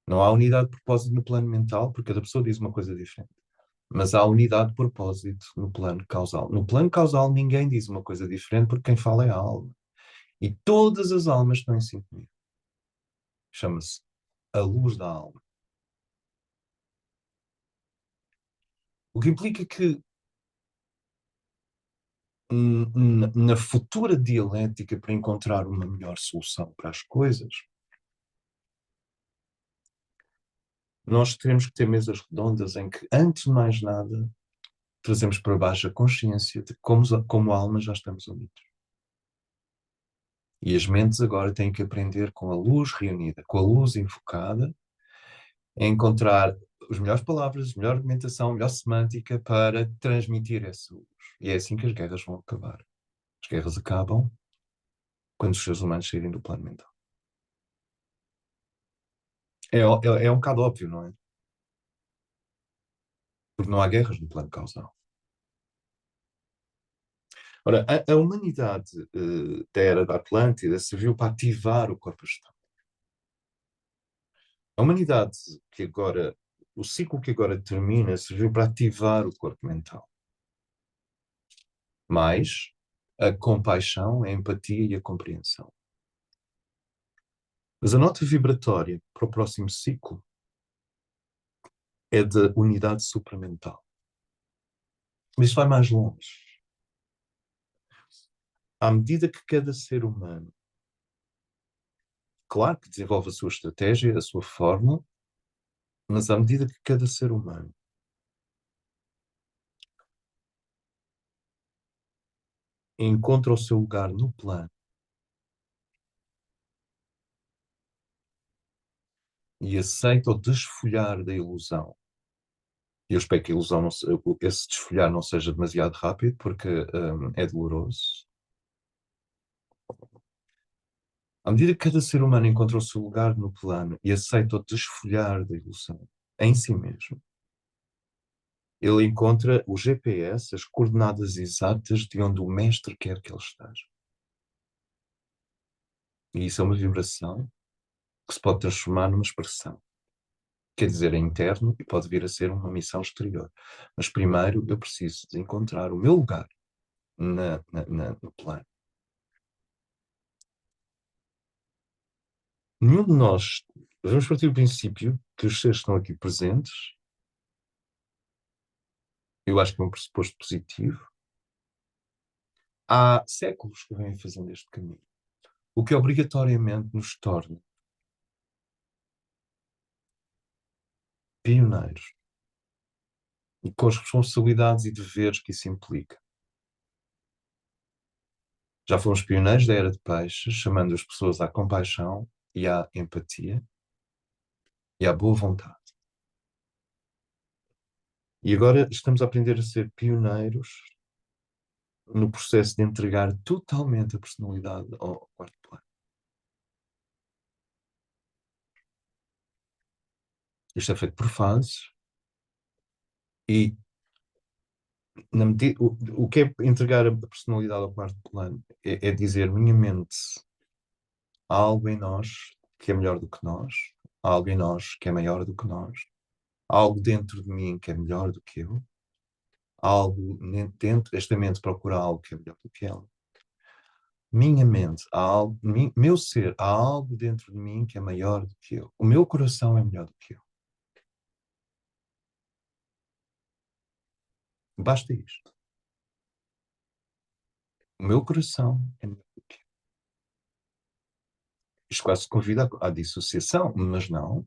Não há unidade de propósito no plano mental, porque cada pessoa diz uma coisa diferente. Mas há unidade de propósito no plano causal. No plano causal, ninguém diz uma coisa diferente, porque quem fala é a alma. E todas as almas estão em sintonia. Chama-se a luz da alma. O que implica que na futura dialética para encontrar uma melhor solução para as coisas, nós teremos que ter mesas redondas em que, antes de mais nada, trazemos para baixo a consciência de que, como alma, já estamos unidos. E as mentes agora têm que aprender com a luz reunida, com a luz invocada, a encontrar as melhores palavras, a melhor argumentação, a melhor semântica para transmitir essa luz. E é assim que as guerras vão acabar. As guerras acabam quando os seres humanos saírem do plano mental. É um bocado óbvio, não é? Porque não há guerras no plano causal. Ora, a humanidade da era da Atlântida serviu para ativar o corpo astral. A humanidade que agora, o ciclo que agora termina, serviu para ativar o corpo mental. Mais a compaixão, a empatia e a compreensão. Mas a nota vibratória para o próximo ciclo é da unidade supramental. Mas isso vai mais longe. À medida que cada ser humano, claro que desenvolve a sua estratégia, a sua forma, mas à medida que cada ser humano encontra o seu lugar no plano e aceita o desfolhar da ilusão, e eu espero que a ilusão não esse desfolhar não seja demasiado rápido, porque é doloroso. À medida que cada ser humano encontra o seu lugar no plano e aceita o desfolhar da ilusão em si mesmo, ele encontra o GPS, as coordenadas exatas de onde o mestre quer que ele esteja. E isso é uma vibração que se pode transformar numa expressão. Quer dizer, é interno e pode vir a ser uma missão exterior. Mas primeiro eu preciso de encontrar o meu lugar no plano. Nenhum de nós, vamos partir do princípio que os seres que estão aqui presentes, eu acho que é um pressuposto positivo, há séculos que vêm fazendo este caminho, o que obrigatoriamente nos torna pioneiros e com as responsabilidades e deveres que isso implica. Já fomos pioneiros da era de peixes, chamando as pessoas à compaixão e à empatia e à boa vontade. E agora estamos a aprender a ser pioneiros no processo de entregar totalmente a personalidade ao quarto plano. Isto é feito por fases e o que é entregar a personalidade ao quarto plano é dizer, minha mente, há algo em nós que é melhor do que nós, há algo em nós que é maior do que nós, há algo dentro de mim que é melhor do que eu, há algo dentro desta mente procura algo que é melhor do que ela. Minha mente, há algo, meu ser, há algo dentro de mim que é maior do que eu. O meu coração é melhor do que eu. Basta isto. O meu coração é melhor do que eu. Isto quase convida à dissociação, mas não.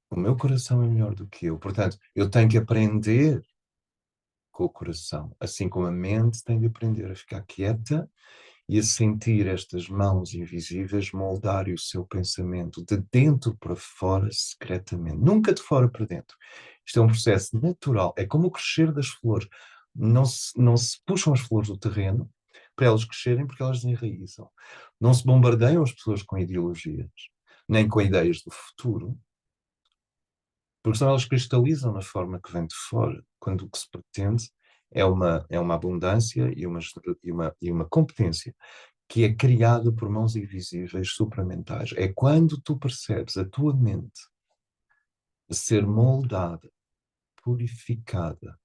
O meu coração é melhor do que eu. Portanto, eu tenho que aprender com o coração, assim como a mente tem de aprender a ficar quieta e a sentir estas mãos invisíveis moldarem o seu pensamento de dentro para fora secretamente, nunca de fora para dentro. Isto é um processo natural, é como o crescer das flores. Não se puxam as flores do terreno para elas crescerem porque elas desenraizam. Não se bombardeiam as pessoas com ideologias, nem com ideias do futuro, porque senão elas cristalizam na forma que vem de fora, quando o que se pretende é uma abundância e uma competência que é criada por mãos invisíveis supramentais. É quando tu percebes a tua mente ser moldada, purificada,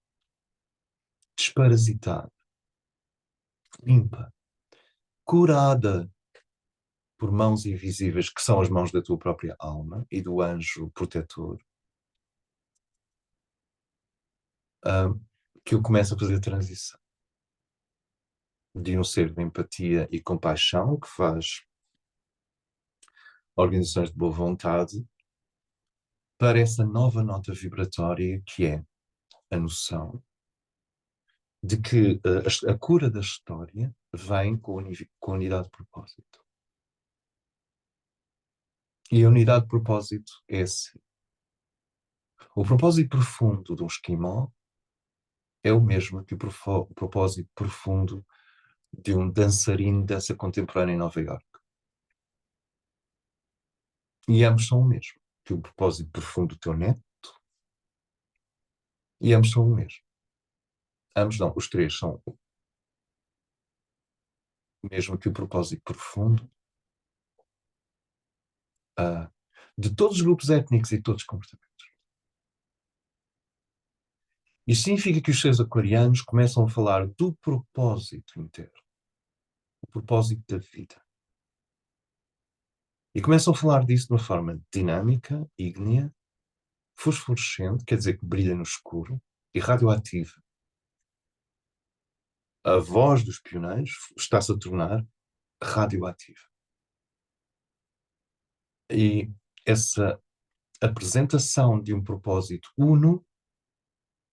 desparasitada, limpa, curada por mãos invisíveis, que são as mãos da tua própria alma e do anjo protetor, que eu começo a fazer a transição de um ser de empatia e compaixão, que faz organizações de boa vontade, para essa nova nota vibratória que é a noção de que a cura da história vem com a unidade de propósito. E a unidade de propósito é assim. O propósito profundo de um esquimó é o mesmo que o propósito profundo de um dançarino de dança contemporânea em Nova Iorque. E ambos são o mesmo que o propósito profundo do teu neto, e ambos são o mesmo. Ambos não, os três são o mesmo que o propósito profundo de todos os grupos étnicos e todos os comportamentos. Isso significa que os seres aquarianos começam a falar do propósito interno, o propósito da vida. E começam a falar disso de uma forma dinâmica, ígnea, fosforescente, quer dizer que brilha no escuro, e radioativa. A voz dos pioneiros está-se a tornar radioativa. E essa apresentação de um propósito uno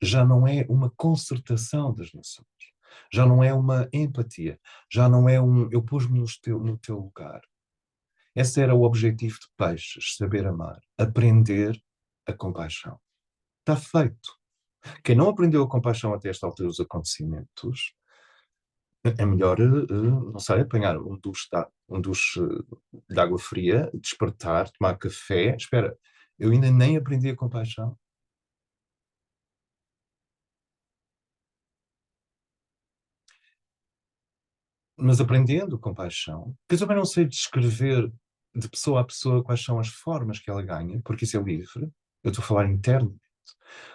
já não é uma concertação das nações, já não é uma empatia, já não é eu pus-me no teu lugar. Esse era o objetivo de Peixes, saber amar, aprender a compaixão. Está feito. Quem não aprendeu a compaixão até esta altura dos acontecimentos, é melhor, não sei, apanhar um duche de água fria, despertar, tomar café. Espera, eu ainda nem aprendi a compaixão. Mas aprendendo compaixão, que eu também não sei descrever de pessoa a pessoa quais são as formas que ela ganha, porque isso é livre. Eu estou a falar internamente.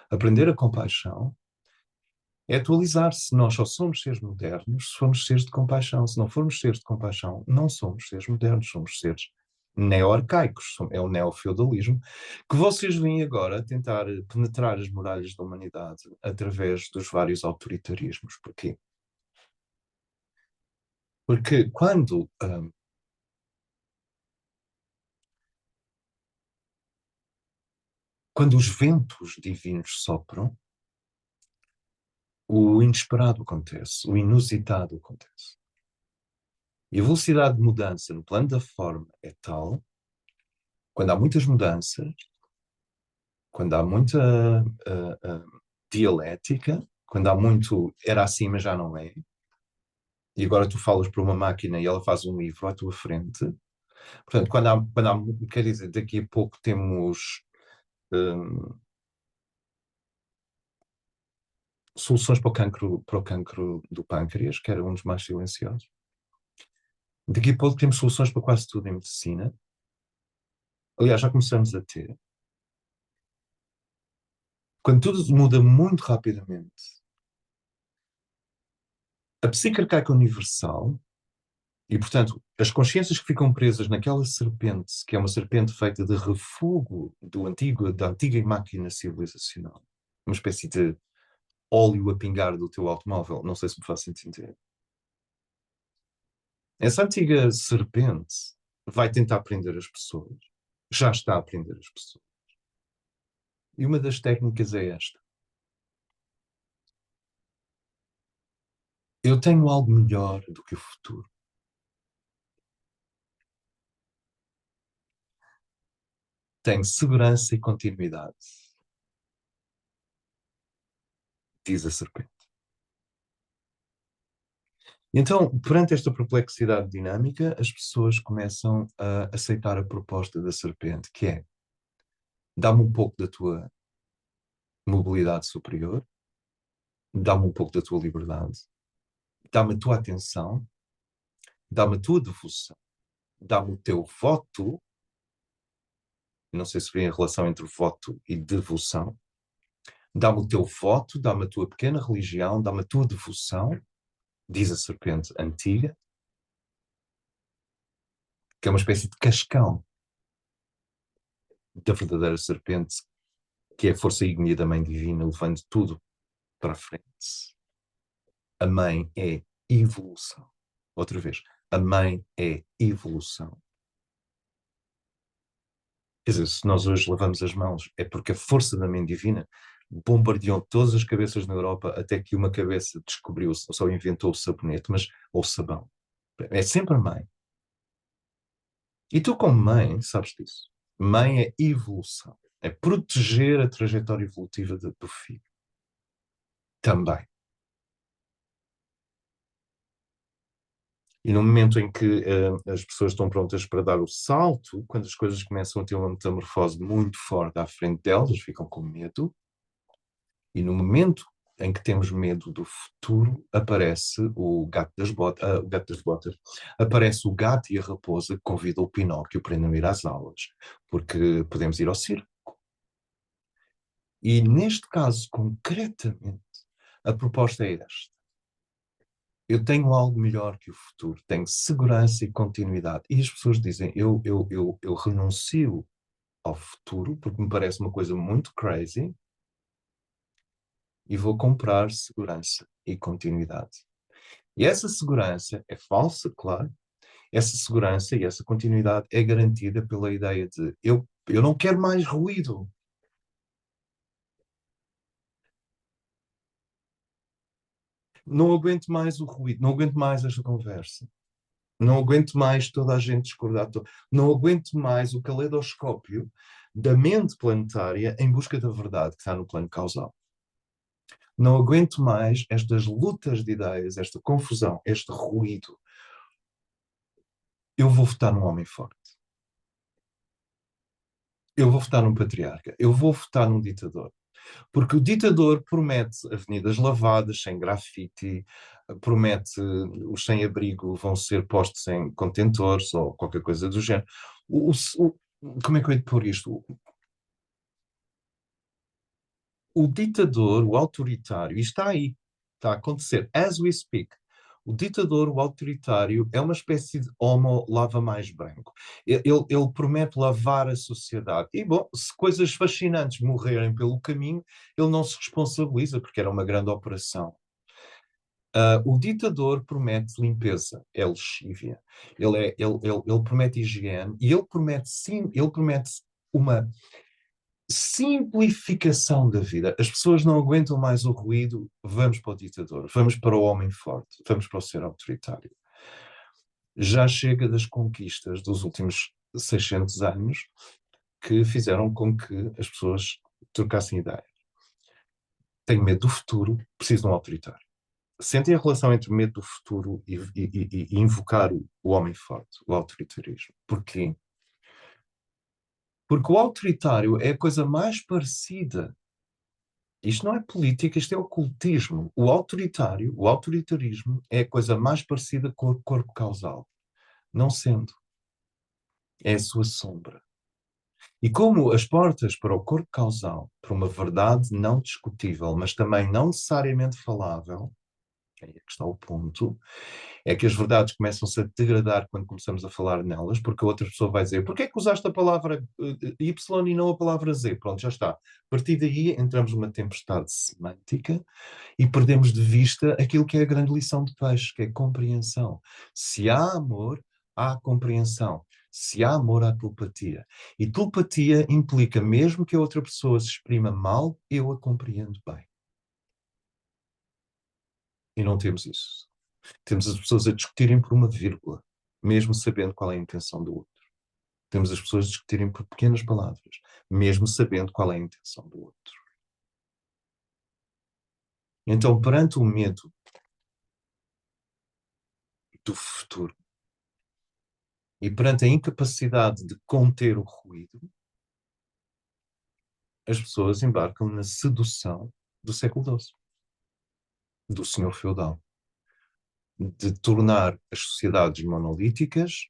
Aprender a compaixão é atualizar-se. Nós só somos seres modernos se formos seres de compaixão. Se não formos seres de compaixão, não somos seres modernos, somos seres neo-arcaicos. É o neofeudalismo que vocês vêm agora tentar penetrar as muralhas da humanidade através dos vários autoritarismos. Porquê? Porque quando os ventos divinos sopram, o inesperado acontece, o inusitado acontece. E a velocidade de mudança no plano da forma é tal, quando há muitas mudanças, quando há muita dialética, quando há muito era assim, mas já não é, e agora tu falas para uma máquina e ela faz um livro à tua frente. Portanto, quer dizer, daqui a pouco temos hum, soluções para o cancro do pâncreas, que era um dos mais silenciosos. Daqui a pouco temos soluções para quase tudo em medicina. Aliás, já começamos a ter. Quando tudo muda muito rapidamente, a psique arcaica universal, e portanto, as consciências que ficam presas naquela serpente, que é uma serpente feita de refugo da antiga máquina civilizacional, uma espécie de óleo a pingar do teu automóvel, não sei se me faço entender. Essa antiga serpente vai tentar prender as pessoas, já está a prender as pessoas. E uma das técnicas é esta. Eu tenho algo melhor do que o futuro. Tenho segurança e continuidade, diz a serpente. Então, perante esta perplexidade dinâmica, as pessoas começam a aceitar a proposta da serpente, que é: dá-me um pouco da tua mobilidade superior, dá-me um pouco da tua liberdade, dá-me a tua atenção, dá-me a tua devoção, dá-me o teu voto. Não sei se vê a relação entre voto e devoção. Dá-me o teu voto, dá-me a tua pequena religião, dá-me a tua devoção, diz a serpente antiga, que é uma espécie de cascão da verdadeira serpente, que é a força ígnea da Mãe Divina, levando tudo para a frente. A Mãe é evolução. Outra vez, a Mãe é evolução. Quer dizer, se nós hoje lavamos as mãos, é porque a força da Mãe Divina bombardeou todas as cabeças na Europa até que uma cabeça descobriu, só inventou o sabonete, ou o sabão. É sempre a mãe. E tu, como mãe, sabes disso. Mãe é evolução. É proteger a trajetória evolutiva do filho. Também. E no momento em que as pessoas estão prontas para dar o salto, quando as coisas começam a ter uma metamorfose muito forte à frente delas, ficam com medo. E no momento em que temos medo do futuro, aparece o gato das botas, aparece o gato e a raposa que convidam o Pinóquio para não ir às aulas, porque podemos ir ao circo. E neste caso, concretamente, a proposta é esta. Eu tenho algo melhor que o futuro, tenho segurança e continuidade. E as pessoas dizem, eu renuncio ao futuro, porque me parece uma coisa muito crazy, e vou comprar segurança e continuidade. E essa segurança é falsa, claro. Essa segurança e essa continuidade é garantida pela ideia de eu não quero mais ruído. Não aguento mais o ruído, não aguento mais esta conversa. Não aguento mais toda a gente discordar. Não aguento mais o caleidoscópio da mente planetária em busca da verdade que está no plano causal. Não aguento mais estas lutas de ideias, esta confusão, este ruído. Eu vou votar num homem forte. Eu vou votar num patriarca. Eu vou votar num ditador. Porque o ditador promete avenidas lavadas, sem grafite, promete os sem-abrigo vão ser postos em contentores ou qualquer coisa do género. Como é que eu ia pôr isto? O ditador, o autoritário, e está aí, está a acontecer, as we speak. O ditador, o autoritário, é uma espécie de homo lava mais branco. Ele promete lavar a sociedade. E, bom, se coisas fascinantes morrerem pelo caminho, ele não se responsabiliza, porque era uma grande operação. O ditador promete limpeza, é lexívia. Ele promete higiene e ele promete, sim, ele promete uma simplificação da vida. As pessoas não aguentam mais o ruído, vamos para o ditador, vamos para o homem forte, vamos para o ser autoritário. Já chega das conquistas dos últimos 600 anos que fizeram com que as pessoas trocassem ideia. Tenho medo do futuro, preciso de um autoritário. Sentem a relação entre medo do futuro e invocar o homem forte, o autoritarismo. Porquê? Porque o autoritário é a coisa mais parecida. Isto não é política, isto é ocultismo. O autoritário, o autoritarismo, é a coisa mais parecida com o corpo causal. Não sendo. É a sua sombra. E como as portas para o corpo causal, para uma verdade não discutível, mas também não necessariamente falável, aí é que está o ponto, é que as verdades começam-se a degradar quando começamos a falar nelas, porque a outra pessoa vai dizer porquê é que usaste a palavra Y e não a palavra Z? Pronto, já está. A partir daí entramos numa tempestade semântica e perdemos de vista aquilo que é a grande lição de peixe, que é compreensão. Se há amor, há compreensão. Se há amor, há telepatia. E telepatia implica, mesmo que a outra pessoa se exprima mal, eu a compreendo bem. E não temos isso. Temos as pessoas a discutirem por uma vírgula, mesmo sabendo qual é a intenção do outro. Temos as pessoas a discutirem por pequenas palavras, mesmo sabendo qual é a intenção do outro. Então, perante o medo do futuro e perante a incapacidade de conter o ruído, as pessoas embarcam na sedução do século XII, do senhor feudal, de tornar as sociedades monolíticas,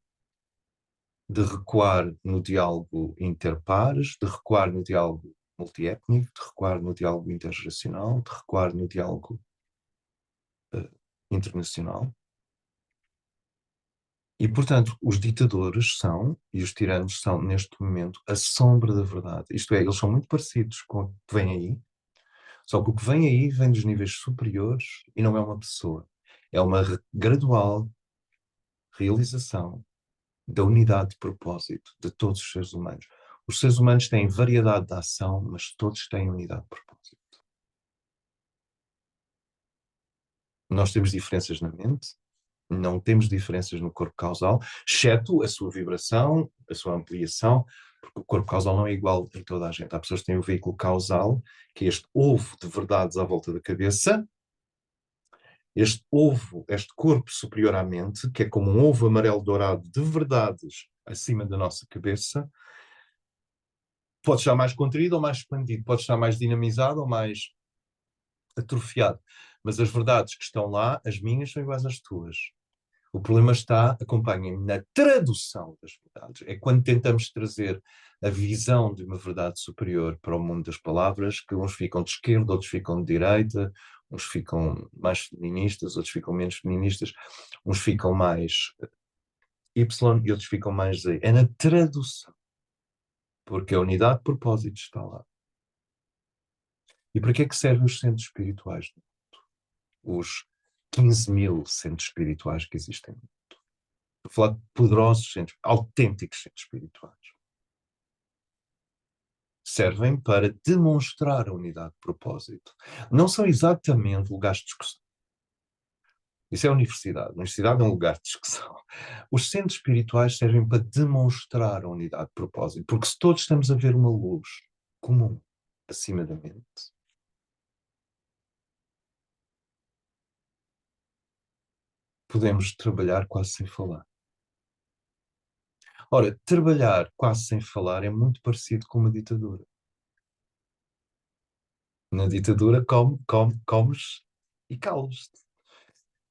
de recuar no diálogo interpares, de recuar no diálogo multiétnico, de recuar no diálogo intergeracional, de recuar no diálogo internacional. E, portanto, os ditadores são, e os tiranos são, neste momento, a sombra da verdade. Isto é, eles são muito parecidos com o que vem aí, só que o que vem aí vem dos níveis superiores e não é uma pessoa. É uma gradual realização da unidade de propósito de todos os seres humanos. Os seres humanos têm variedade de ação, mas todos têm unidade de propósito. Nós temos diferenças na mente, não temos diferenças no corpo causal, exceto a sua vibração, a sua ampliação, porque o corpo causal não é igual em toda a gente. Há pessoas que têm o veículo causal, que é este ovo de verdades à volta da cabeça, este ovo, este corpo superior à mente, que é como um ovo amarelo dourado de verdades acima da nossa cabeça, pode estar mais contraído ou mais expandido, pode estar mais dinamizado ou mais atrofiado. Mas as verdades que estão lá, as minhas, são iguais às tuas. O problema está, acompanhem-me, na tradução das verdades. É quando tentamos trazer a visão de uma verdade superior para o mundo das palavras, que uns ficam de esquerda, outros ficam de direita, uns ficam mais feministas, outros ficam menos feministas, uns ficam mais Y e outros ficam mais Z. É na tradução, porque a unidade de propósito está lá. E para que é que servem os centros espirituais? Os 15.000 centros espirituais que existem. Estou a falar de poderosos centros, autênticos centros espirituais. Servem para demonstrar a unidade de propósito. Não são exatamente lugares de discussão. Isso é a universidade. A universidade é um lugar de discussão. Os centros espirituais servem para demonstrar a unidade de propósito. Porque se todos estamos a ver uma luz comum acima da mente, podemos trabalhar quase sem falar. Ora, trabalhar quase sem falar é muito parecido com uma ditadura. Na ditadura comes e calas-te.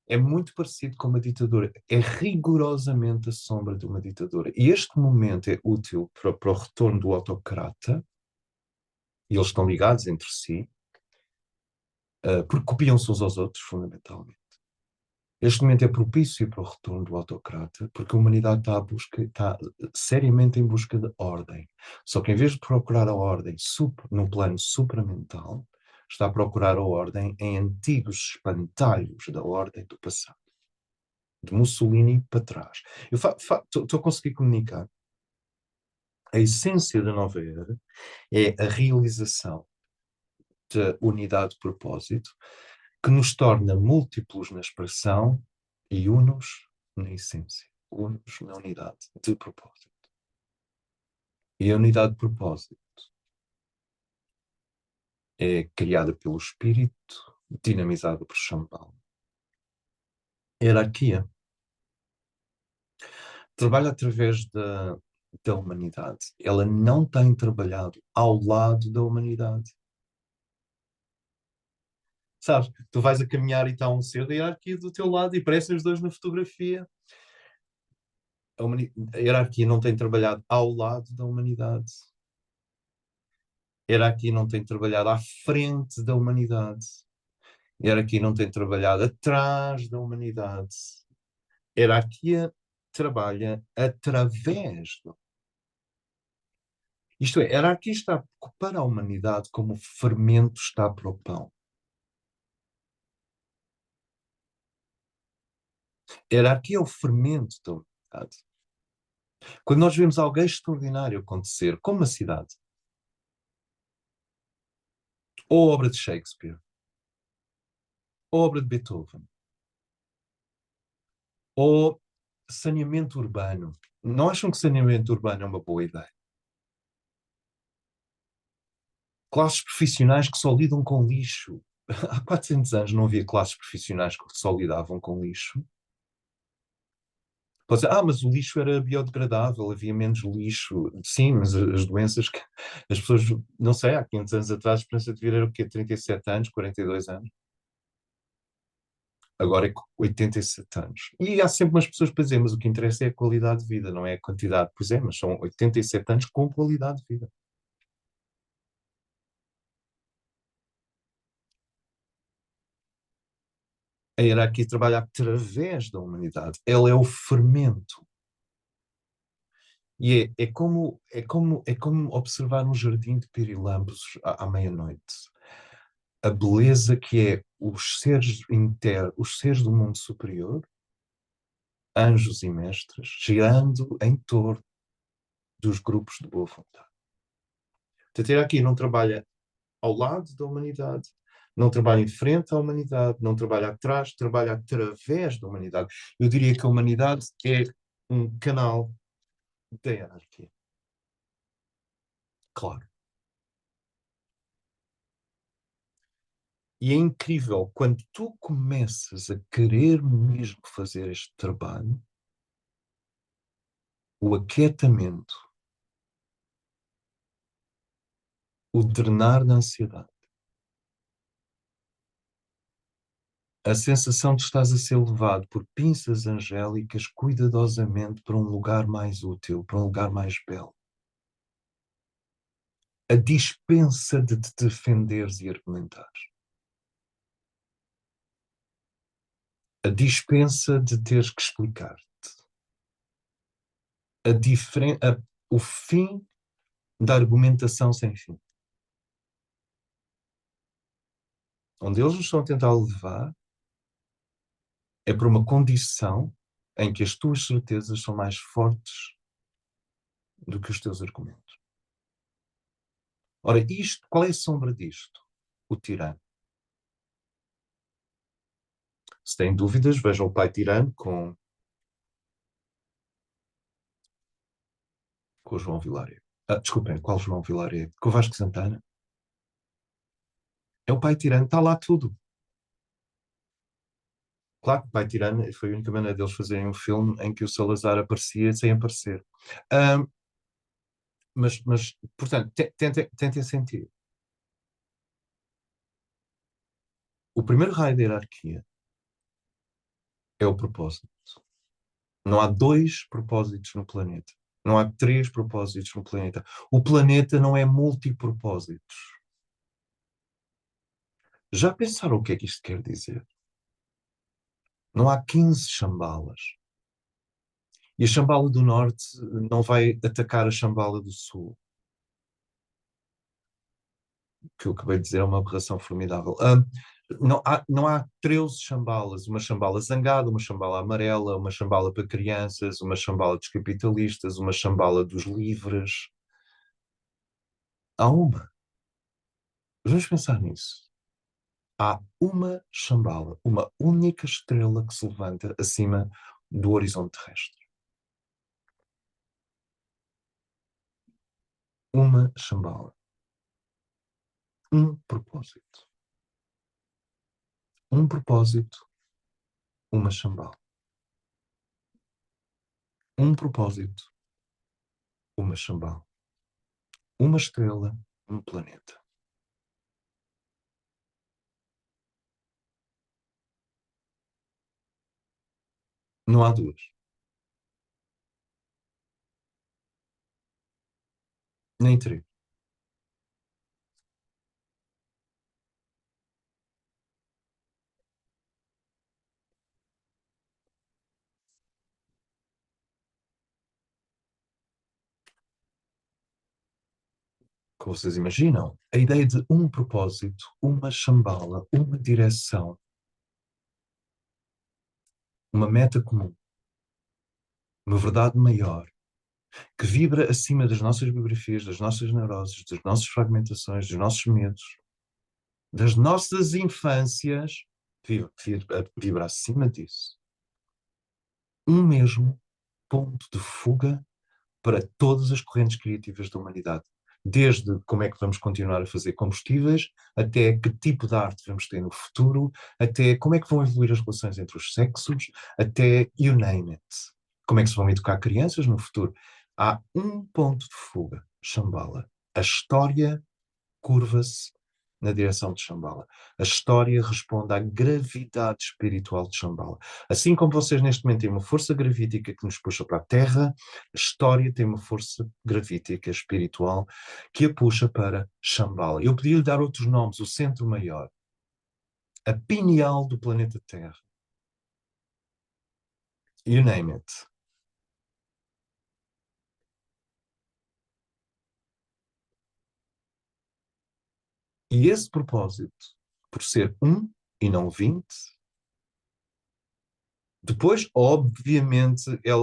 É muito parecido com uma ditadura. É rigorosamente a sombra de uma ditadura. E este momento é útil para o retorno do autocrata, e eles estão ligados entre si, porque copiam-se uns aos outros, fundamentalmente. Este momento é propício para o retorno do autocrata, porque a humanidade está seriamente em busca de ordem. Só que em vez de procurar a ordem num plano supramental, está a procurar a ordem em antigos espantalhos da ordem do passado. De Mussolini para trás. Eu estou a conseguir comunicar. A essência da nova era é a realização da unidade de propósito, que nos torna múltiplos na expressão e unos na essência, unos na unidade de propósito. E a unidade de propósito é criada pelo espírito, dinamizada por Shambhala. Hierarquia trabalha através da humanidade. Ela não tem trabalhado ao lado da humanidade. Sabes, tu vais a caminhar e está um ser da hierarquia do teu lado e parecem os dois na fotografia. A hierarquia não tem trabalhado ao lado da humanidade. A hierarquia não tem trabalhado à frente da humanidade. A hierarquia não tem trabalhado atrás da humanidade. A hierarquia trabalha através. Isto é, a hierarquia está para a humanidade como o fermento está para o pão. A hierarquia é o fermento da humanidade. Quando nós vemos alguém extraordinário acontecer, como a cidade, ou obra de Shakespeare, ou obra de Beethoven, ou saneamento urbano. Não acham que saneamento urbano é uma boa ideia? Classes profissionais que só lidam com lixo. Há 400 anos não havia classes profissionais que só lidavam com lixo. Pode dizer, mas o lixo era biodegradável, havia menos lixo. Sim, mas as doenças que as pessoas, não sei, há 500 anos atrás a esperança de vida era o quê? 37 anos, 42 anos? Agora é 87 anos. E há sempre umas pessoas para dizer, mas o que interessa é a qualidade de vida, não é a quantidade. Pois é, mas são 87 anos com qualidade de vida. A hierarquia trabalha através da humanidade. Ela é o fermento. E é como observar um jardim de pirilampos à meia-noite. A beleza que é os seres do mundo superior, anjos e mestres, girando em torno dos grupos de boa vontade. Portanto, aqui não trabalha ao lado da humanidade, não trabalha em frente à humanidade, não trabalha atrás, trabalha através da humanidade. Eu diria que a humanidade é um canal da hierarquia. Claro. E é incrível quando tu começas a querer mesmo fazer este trabalho, o aquietamento, o drenar da ansiedade, a sensação de estás a ser levado por pinças angélicas cuidadosamente para um lugar mais útil, para um lugar mais belo. A dispensa de te defenderes e argumentares. A dispensa de teres que explicar-te. O fim da argumentação sem fim. Onde eles nos estão a tentar levar é para uma condição em que as tuas certezas são mais fortes do que os teus argumentos. Ora, isto, qual é a sombra disto? O tirano. Se têm dúvidas, vejam o pai tirano com o João Vilaria. Desculpem, qual João Vilaria? Com o Vasco Santana? É o pai tirano, está lá tudo. Claro que o pai tirano foi a única maneira deles fazerem um filme em que o Salazar aparecia sem aparecer. Ahm, portanto, tentem sentir. O primeiro raio da hierarquia é o propósito. Não há dois propósitos no planeta. Não há três propósitos no planeta. O planeta não é multipropósitos. Já pensaram o que é que isto quer dizer? Não há 15 chambalas. E a chambala do norte não vai atacar a chambala do sul. O que eu acabei de dizer é uma aberração formidável. Não há 13 chambalas. Uma chambala zangada, uma chambala amarela, uma chambala para crianças, uma chambala dos capitalistas, uma chambala dos livres. Há uma. Vamos pensar nisso. Há uma chambala, uma única estrela que se levanta acima do horizonte terrestre. Uma chambala. Um propósito. Um propósito, uma chambala. Um propósito, uma chambala. Uma estrela, um planeta. Não há duas. Nem três. Como vocês imaginam, a ideia de um propósito, uma chambala, uma direção, uma meta comum, uma verdade maior, que vibra acima das nossas biografias, das nossas neuroses, das nossas fragmentações, dos nossos medos, das nossas infâncias, vibra acima disso. Um mesmo ponto de fuga para todas as correntes criativas da humanidade. Desde como é que vamos continuar a fazer combustíveis, até que tipo de arte vamos ter no futuro, até como é que vão evoluir as relações entre os sexos, até you name it. Como é que se vão educar crianças no futuro. Há um ponto de fuga, Shambhala. A história curva-se na direção de Shambhala. A história responde à gravidade espiritual de Shambhala. Assim como vocês neste momento têm uma força gravítica que nos puxa para a Terra, a história tem uma força gravítica espiritual que a puxa para Shambhala. Eu podia lhe dar outros nomes, o centro maior, a pineal do planeta Terra. You name it. E esse propósito, por ser um e não 20, depois, obviamente, eu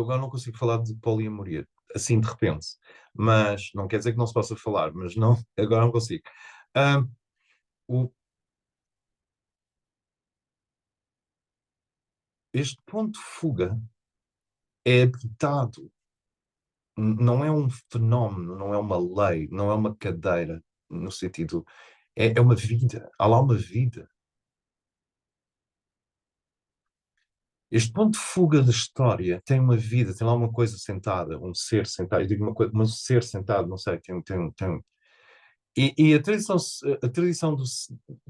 agora não consigo falar de poliamoria, assim de repente, mas não quer dizer que não se possa falar, mas não, agora não consigo. Ahm, o- este ponto de fuga é habitado, não é um fenómeno, não é uma lei, não é uma cadeira, no sentido, é uma vida, há lá uma vida. Este ponto de fuga da história tem uma vida, tem lá uma coisa sentada, um ser sentado, eu digo uma coisa, um ser sentado, não sei, e a tradição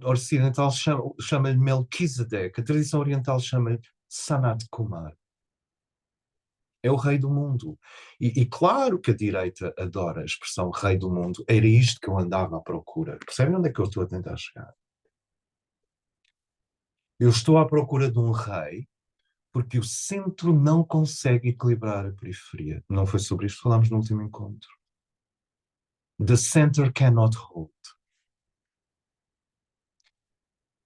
ocidental chama-lhe Melquisedeque, a tradição oriental chama-lhe Sanat Kumar. É o rei do mundo. E claro que a direita adora a expressão rei do mundo. Era isto que eu andava à procura. Percebem onde é que eu estou a tentar chegar? Eu estou à procura de um rei porque o centro não consegue equilibrar a periferia. Não foi sobre isto que falámos no último encontro. The center cannot hold.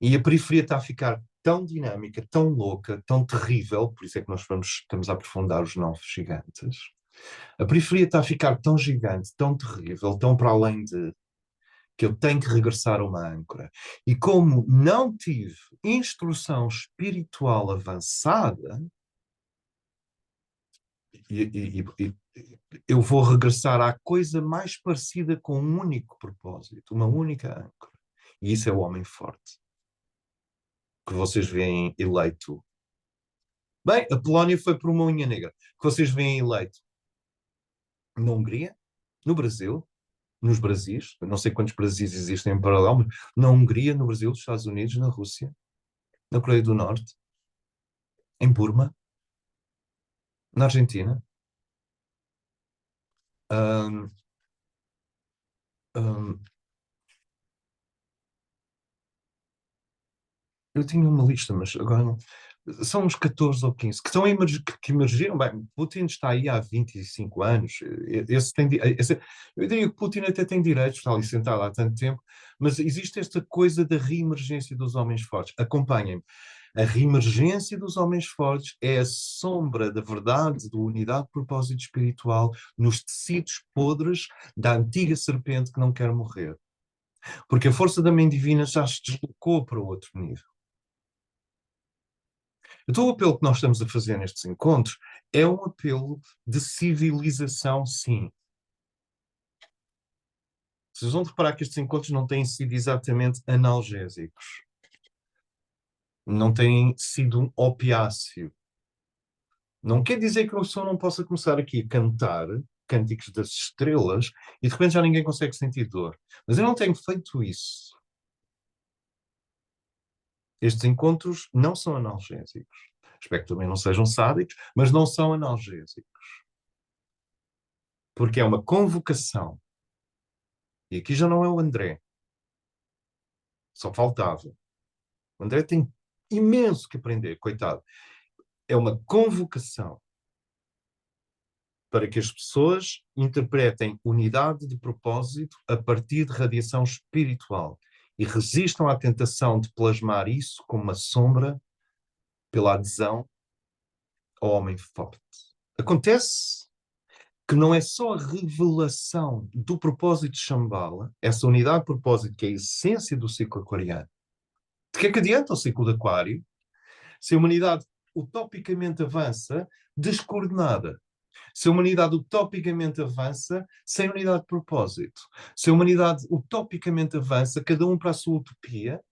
E a periferia está a ficar tão dinâmica, tão louca, tão terrível, por isso é que estamos a aprofundar os novos gigantes. A periferia está a ficar tão gigante, tão terrível, tão para além de que eu tenho que regressar a uma âncora. E como não tive instrução espiritual avançada, eu vou regressar à coisa mais parecida com um único propósito, uma única âncora. E isso é o homem forte, que vocês veem eleito. Bem, a Polónia foi por uma unha negra, que vocês veem eleito na Hungria, no Brasil, nos Brasis, eu não sei quantos Brasis existem em paralelo, mas na Hungria, no Brasil, nos Estados Unidos, na Rússia, na Coreia do Norte, em Burma, na Argentina. Ahm, ahm, eu tinha uma lista, mas agora não. São uns 14 ou 15 que, estão a que emergiram. Bem, Putin está aí há 25 anos. Eu diria que Putin até tem direitos, está ali sentado há tanto tempo, mas existe esta coisa da reemergência dos homens fortes. Acompanhem-me. A reemergência dos homens fortes é a sombra da verdade, da unidade de propósito espiritual nos tecidos podres da antiga serpente que não quer morrer. Porque a força da mãe divina já se deslocou para outro nível. Então, o apelo que nós estamos a fazer nestes encontros é um apelo de civilização, sim. Vocês vão reparar que estes encontros não têm sido exatamente analgésicos. Não têm sido um opiáceo. Não quer dizer que uma pessoa não possa começar aqui a cantar cânticos das estrelas e de repente já ninguém consegue sentir dor. Mas eu não tenho feito isso. Estes encontros não são analgésicos. Espero que também não sejam sádicos, mas não são analgésicos. Porque é uma convocação. E aqui já não é o André. Só faltava. O André tem imenso que aprender, coitado. É uma convocação para que as pessoas interpretem unidade de propósito a partir de radiação espiritual e resistam à tentação de plasmar isso como uma sombra pela adesão ao homem forte. Acontece que não é só a revelação do propósito de Shambhala, essa unidade de propósito que é a essência do ciclo aquariano. De que é que adianta o ciclo de Aquário se a humanidade utopicamente avança descoordenada? Se a humanidade utopicamente avança sem unidade de propósito? Se a humanidade utopicamente avança, cada um para a sua utopia,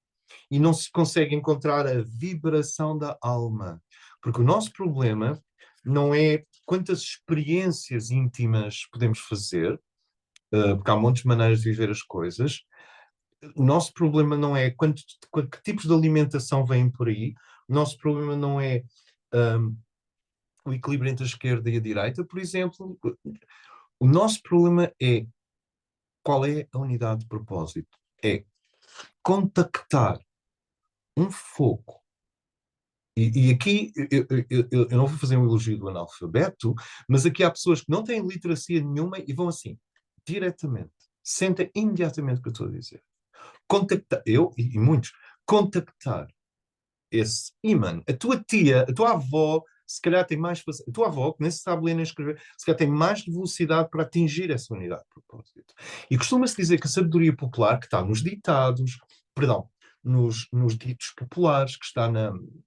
e não se consegue encontrar a vibração da alma? Porque o nosso problema não é quantas experiências íntimas podemos fazer, porque há muitas maneiras de viver as coisas. O nosso problema não é que tipos de alimentação vêm por aí. O nosso problema não é o equilíbrio entre a esquerda e a direita, por exemplo. O nosso problema é qual é a unidade de propósito? É contactar um foco. E aqui eu não vou fazer um elogio do analfabeto, mas aqui há pessoas que não têm literacia nenhuma e vão assim, diretamente. Sentem imediatamente o que eu estou a dizer. Contactar, eu e muitos, contactar esse imã. A tua tia, a tua avó, se calhar tem mais. A tua avó, que nem se sabe ler nem escrever, se calhar tem mais velocidade para atingir essa unidade de propósito. E costuma-se dizer que a sabedoria popular, que está nos ditados, perdão, nos ditos populares, que está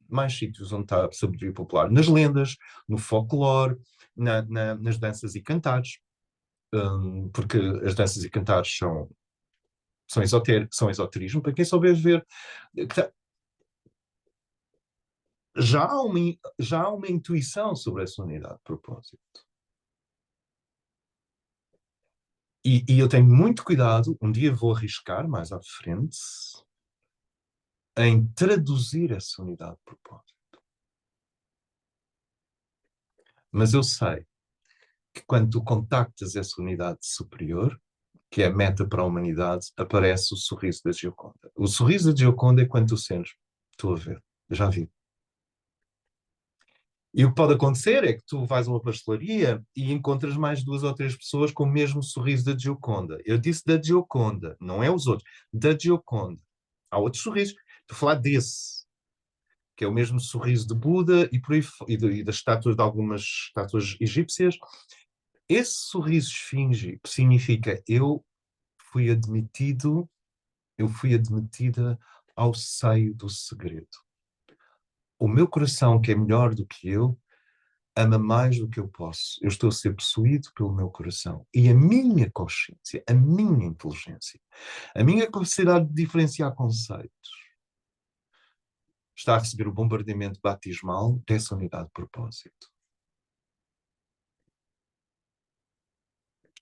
mais sítios onde está a sabedoria popular, nas lendas, no folclore, nas danças e cantares, porque as danças e cantares são esoterismo, para quem souber ver, já há uma intuição sobre essa unidade de propósito. E eu tenho muito cuidado, um dia vou arriscar mais à frente, em traduzir essa unidade de propósito. Mas eu sei que quando tu contactas essa unidade superior, que é a meta para a humanidade, aparece o sorriso da Gioconda. O sorriso da Gioconda é quando tu sentes, estou a ver, eu já vi. E o que pode acontecer é que tu vais a uma pastelaria e encontras mais duas ou três pessoas com o mesmo sorriso da Gioconda. Eu disse da Gioconda, não é os outros, da Gioconda. Há outros sorrisos. Estou a falar desse, que é o mesmo sorriso de Buda e, por aí, e das estátuas de algumas estátuas egípcias. Esse sorriso esfinge significa fui admitido, eu fui admitida ao seio do segredo. O meu coração, que é melhor do que eu, ama mais do que eu posso. Eu estou a ser possuído pelo meu coração. E a minha consciência, a minha inteligência, a minha capacidade de diferenciar conceitos está a receber o bombardeamento batismal dessa unidade de propósito.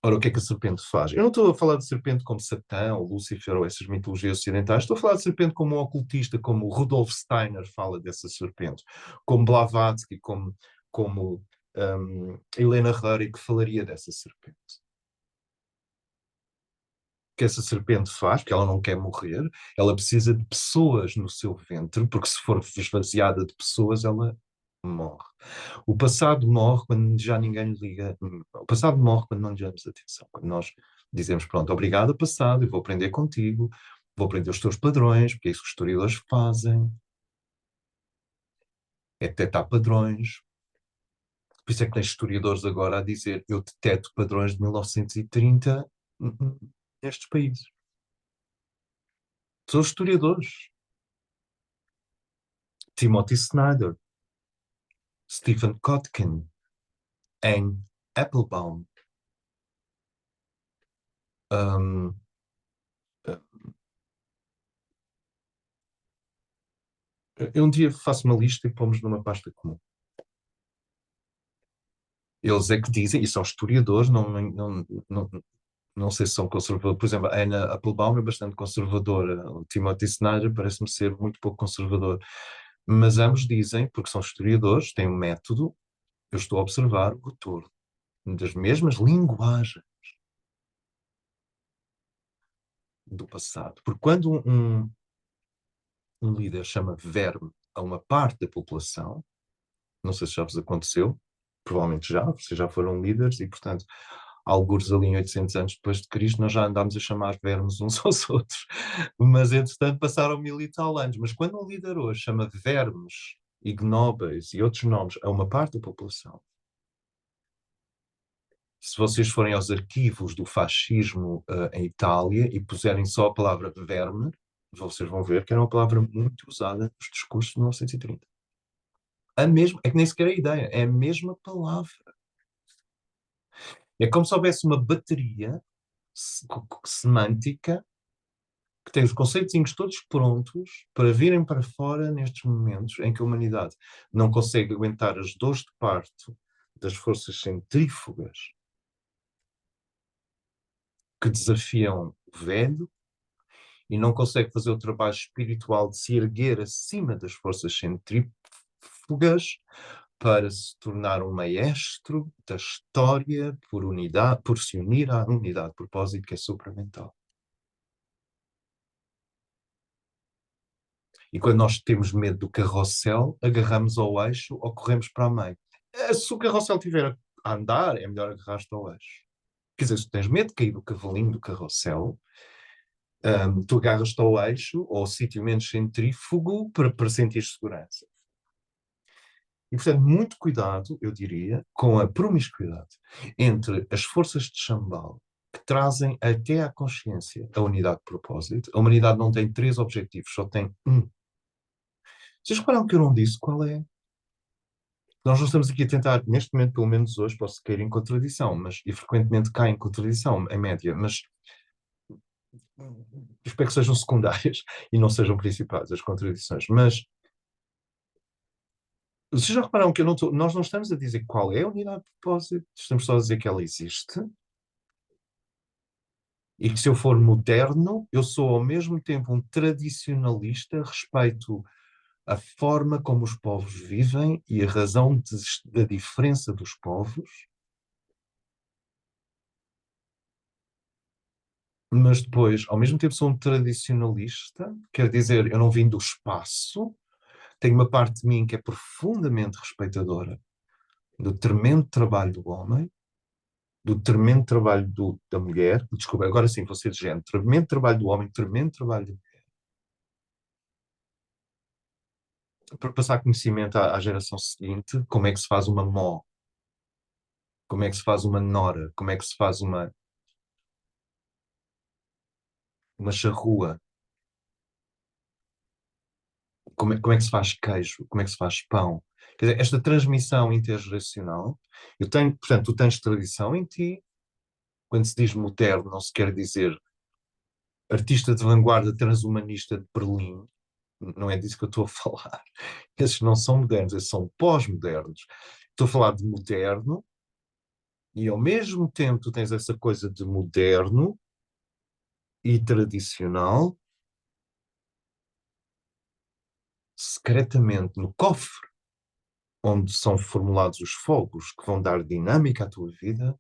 Ora, o que é que a serpente faz? Eu não estou a falar de serpente como Satã ou Lúcifer ou essas mitologias ocidentais. Estou a falar de serpente como um ocultista, como Rudolf Steiner fala dessa serpente, como Blavatsky, como Helena Herrera, que falaria dessa serpente. O que essa serpente faz, porque ela não quer morrer, ela precisa de pessoas no seu ventre, porque se for esvaziada de pessoas, ela morre. O passado morre quando já ninguém lhe liga. O passado morre quando não lhe damos atenção. Quando nós dizemos, pronto, obrigado, passado, eu vou aprender contigo, vou aprender os teus padrões, porque é isso que os historiadores fazem, é detectar padrões. Por isso é que tens historiadores agora a dizer, eu deteto padrões de 1930 nestes países. São os historiadores. Timothy Snyder, Stephen Kotkin, Anne Applebaum. Um, eu um dia faço uma lista e pomos numa pasta comum. Eles é que dizem, e são historiadores, não sei se são conservadores. Por exemplo, a Anna Applebaum é bastante conservadora. O Timothy Snyder parece-me ser muito pouco conservador. Mas ambos dizem, porque são historiadores, têm um método, eu estou a observar o retorno das mesmas linguagens do passado. Porque quando um líder chama verme a uma parte da população, não sei se já vos aconteceu, provavelmente já, vocês já foram líderes e, portanto, algures ali em 800 anos depois de Cristo, nós já andámos a chamar vermes uns aos outros. Mas, entretanto, passaram 1000 e tal anos. Mas quando um líder hoje chama vermes, ignóbeis e outros nomes a uma parte da população, se vocês forem aos arquivos do fascismo em Itália e puserem só a palavra verme, vocês vão ver que era uma palavra muito usada nos discursos de 1930. A mesma, é que nem sequer é a ideia, é a mesma palavra. É como se houvesse uma bateria semântica que tem os conceitos todos prontos para virem para fora nestes momentos em que a humanidade não consegue aguentar as dores de parto das forças centrífugas que desafiam o velho e não consegue fazer o trabalho espiritual de se erguer acima das forças centrífugas para se tornar um maestro da história por se unir à unidade de propósito que é supramental. E quando nós temos medo do carrossel, agarramos ao eixo ou corremos para a meio. Se o carrossel estiver a andar, é melhor agarrar-te ao eixo. Quer dizer, se tu tens medo de cair do cavalinho do carrossel, tu agarras-te ao eixo ou ao sítio menos centrífugo para sentir segurança. E, portanto, muito cuidado, eu diria, com a promiscuidade entre as forças de Shambhala que trazem até à consciência a unidade de propósito. A humanidade não tem 3 objetivos, só tem um. Vocês repararam que eu não disse qual é? Nós não estamos aqui a tentar, neste momento, pelo menos hoje, posso cair em contradição, e frequentemente cai em contradição, em média, mas espero que sejam secundárias e não sejam principais as contradições. Mas vocês já repararam que nós não estamos a dizer qual é a unidade de propósito, estamos só a dizer que ela existe e que se eu for moderno, eu sou ao mesmo tempo um tradicionalista, respeito a forma como os povos vivem e a razão da diferença dos povos, mas depois, ao mesmo tempo, sou um tradicionalista, quer dizer, eu não vim do espaço, tenho uma parte de mim que é profundamente respeitadora do tremendo trabalho do homem, do tremendo trabalho da mulher, desculpa, agora sim, vou ser de género, tremendo trabalho do homem, tremendo trabalho para passar conhecimento à geração seguinte, como é que se faz uma mó, como é que se faz uma nora, como é que se faz uma charrua, como é que se faz queijo, como é que se faz pão. Quer dizer, esta transmissão intergeracional, eu tenho, portanto, tu tens tradição em ti. Quando se diz moderno, não se quer dizer artista de vanguarda transhumanista de Berlim. Não é disso que eu estou a falar. Esses não são modernos, esses são pós-modernos. Estou a falar de moderno e, ao mesmo tempo, tu tens essa coisa de moderno e tradicional, secretamente no cofre, onde são formulados os fogos que vão dar dinâmica à tua vida.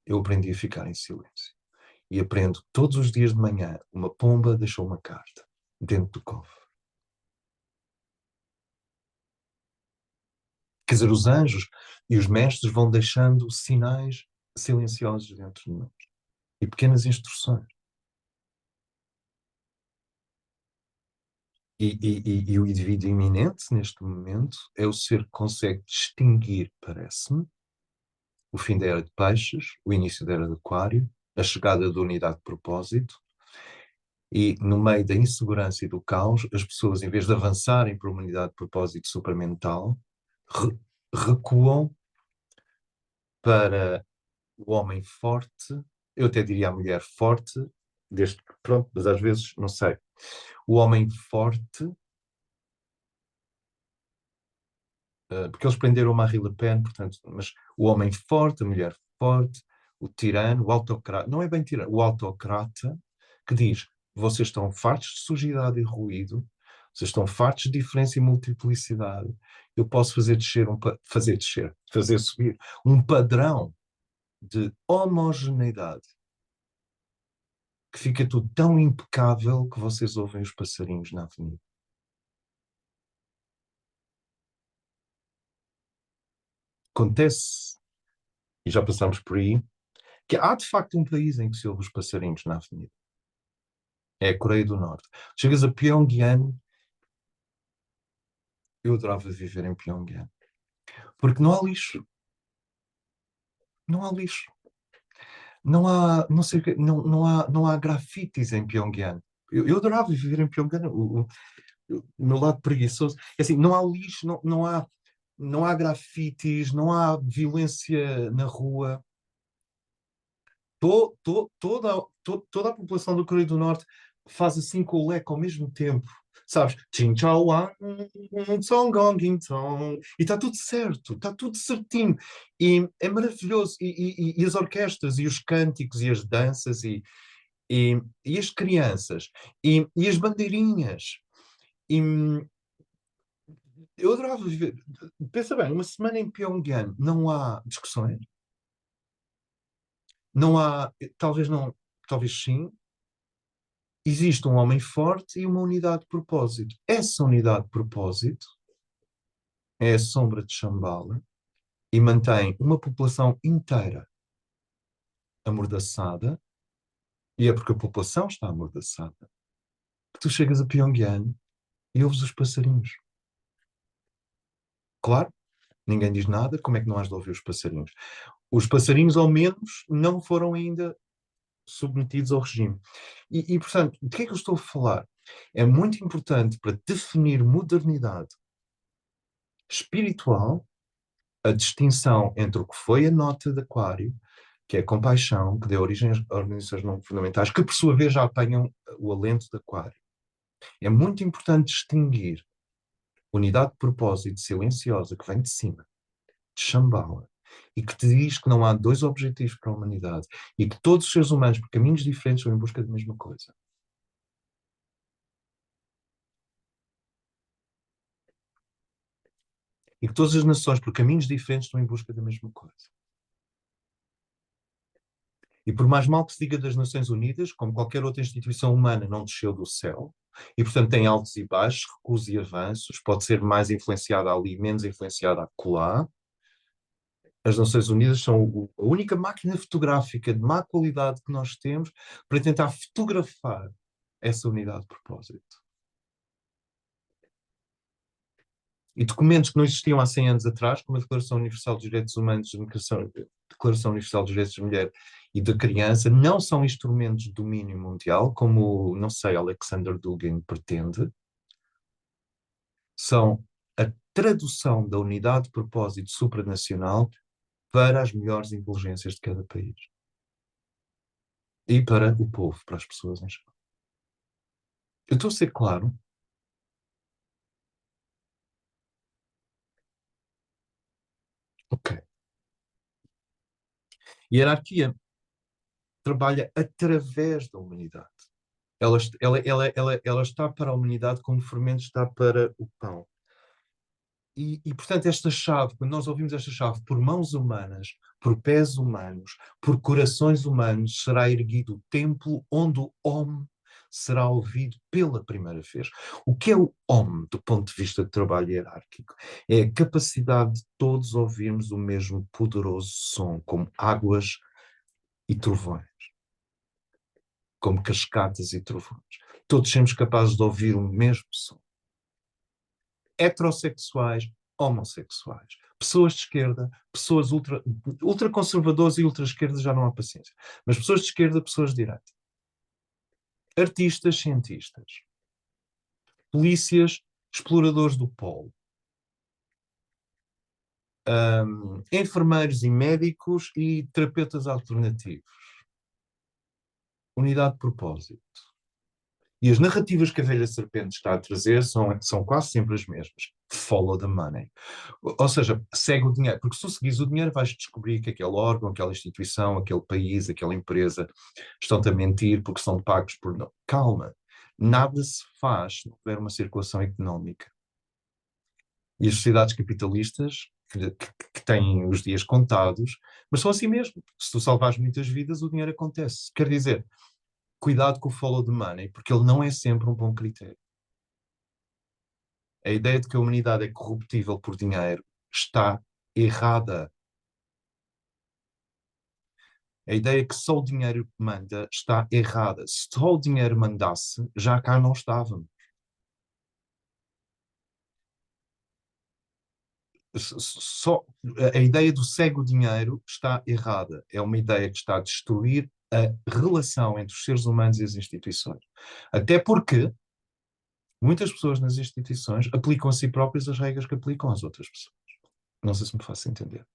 Eu aprendi a ficar em silêncio. E aprendo todos os dias de manhã, uma pomba deixou uma carta dentro do cofre. Quer dizer, os anjos e os mestres vão deixando sinais silenciosos dentro de nós. E pequenas instruções. E o indivíduo iminente, neste momento, é o ser que consegue distinguir, parece-me, o fim da era de peixes, o início da era de aquário, a chegada da unidade de propósito, e no meio da insegurança e do caos, as pessoas, em vez de avançarem para uma unidade de propósito supramental, re recuam para o homem forte, eu até diria a mulher forte, desde que, pronto, mas às vezes, não sei, o homem forte, porque eles prenderam o Marine Le Pen, portanto, mas o homem forte, a mulher forte, o tirano, o autocrata, não é bem tirano, o autocrata, que diz, vocês estão fartos de sujidade e ruído, vocês estão fartos de diferença e multiplicidade, eu posso fazer subir um padrão de homogeneidade que fica tudo tão impecável que vocês ouvem os passarinhos na avenida. Acontece, e já passámos por aí, que há de facto um país em que se ouve os passarinhos na avenida. É a Coreia do Norte. Chegas a Pyongyang, eu adorava viver em Pyongyang. Porque não há lixo. Não há lixo. Não há, não sei, não há grafites em Pyongyang. Eu adorava viver em Pyongyang. O meu lado preguiçoso. É assim, não há lixo, não há grafites, não há violência na rua. Toda a população do Coreia do Norte faz assim com o leque ao mesmo tempo. Sabes? Tchim chao wan, song gong ging song. E está tudo certo, está tudo certinho. E é maravilhoso. E as orquestras, e os cânticos, e as danças, e as crianças, e as bandeirinhas. E eu adorava viver. Pensa bem, uma semana em Pyongyang não há discussões, não há, talvez não, talvez sim, existe um homem forte e uma unidade de propósito. Essa unidade de propósito é a sombra de Shambhala e mantém uma população inteira amordaçada, e é porque a população está amordaçada, que tu chegas a Pyongyang e ouves os passarinhos. Claro, ninguém diz nada, como é que não has de ouvir os passarinhos? Os passarinhos, ao menos, não foram ainda submetidos ao regime. Portanto, de que é que eu estou a falar? É muito importante para definir modernidade espiritual a distinção entre o que foi a nota de Aquário, que é a compaixão, que deu origem às organizações não governamentais, que por sua vez já apanham o alento de Aquário. É muito importante distinguir unidade de propósito silenciosa que vem de cima, de Shambhala, e que te diz que não há dois objetivos para a humanidade e que todos os seres humanos, por caminhos diferentes, vão em busca da mesma coisa. E que todas as nações, por caminhos diferentes, estão em busca da mesma coisa. E por mais mal que se diga das Nações Unidas, como qualquer outra instituição humana, não desceu do céu, e portanto tem altos e baixos, recuos e avanços, pode ser mais influenciada ali, menos influenciada acolá. As Nações Unidas são a única máquina fotográfica de má qualidade que nós temos para tentar fotografar essa unidade de propósito. E documentos que não existiam há 100 anos atrás, como a Declaração Universal dos Direitos Humanos, Declaração Universal dos Direitos da Mulher e da Criança, não são instrumentos de domínio mundial, como, não sei, Alexander Dugin pretende, são a tradução da unidade de propósito supranacional para as melhores inteligências de cada país. E para o povo, para as pessoas em geral. Eu estou a ser claro. Ok. A hierarquia trabalha através da humanidade. Ela está para a humanidade como o fermento está para o pão. Portanto, esta chave, quando nós ouvimos esta chave, por mãos humanas, por pés humanos, por corações humanos, será erguido o templo onde o Om será ouvido pela primeira vez. O que é o Om, do ponto de vista de trabalho hierárquico? É a capacidade de todos ouvirmos o mesmo poderoso som, como águas e trovões, como cascatas e trovões. Todos somos capazes de ouvir o mesmo som. Heterossexuais, homossexuais, pessoas de esquerda, pessoas ultraconservadoras e ultra-esquerda, já não há paciência, mas pessoas de esquerda, pessoas de direita, artistas, cientistas, polícias, exploradores do polo, enfermeiros e médicos e terapeutas alternativos. Unidade de propósito. E as narrativas que a velha serpente está a trazer são quase sempre as mesmas. Follow the money. Ou seja, segue o dinheiro. Porque se tu seguires o dinheiro, vais descobrir que aquele órgão, aquela instituição, aquele país, aquela empresa estão-te a mentir porque são pagos por... Não. Calma. Nada se faz se não houver uma circulação económica. E as sociedades capitalistas, que têm os dias contados, mas são assim mesmo. Se tu salvares muitas vidas, o dinheiro acontece. Quer dizer, cuidado com o follow the money, porque ele não é sempre um bom critério. A ideia de que a humanidade é corruptível por dinheiro está errada. A ideia que só o dinheiro manda está errada. Se só o dinheiro mandasse, já cá não estávamos. Só, a ideia do cego dinheiro está errada. É uma ideia que está a destruir a relação entre os seres humanos e as instituições. Até porque muitas pessoas nas instituições aplicam a si próprias as regras que aplicam às outras pessoas. Não sei se me faço entender.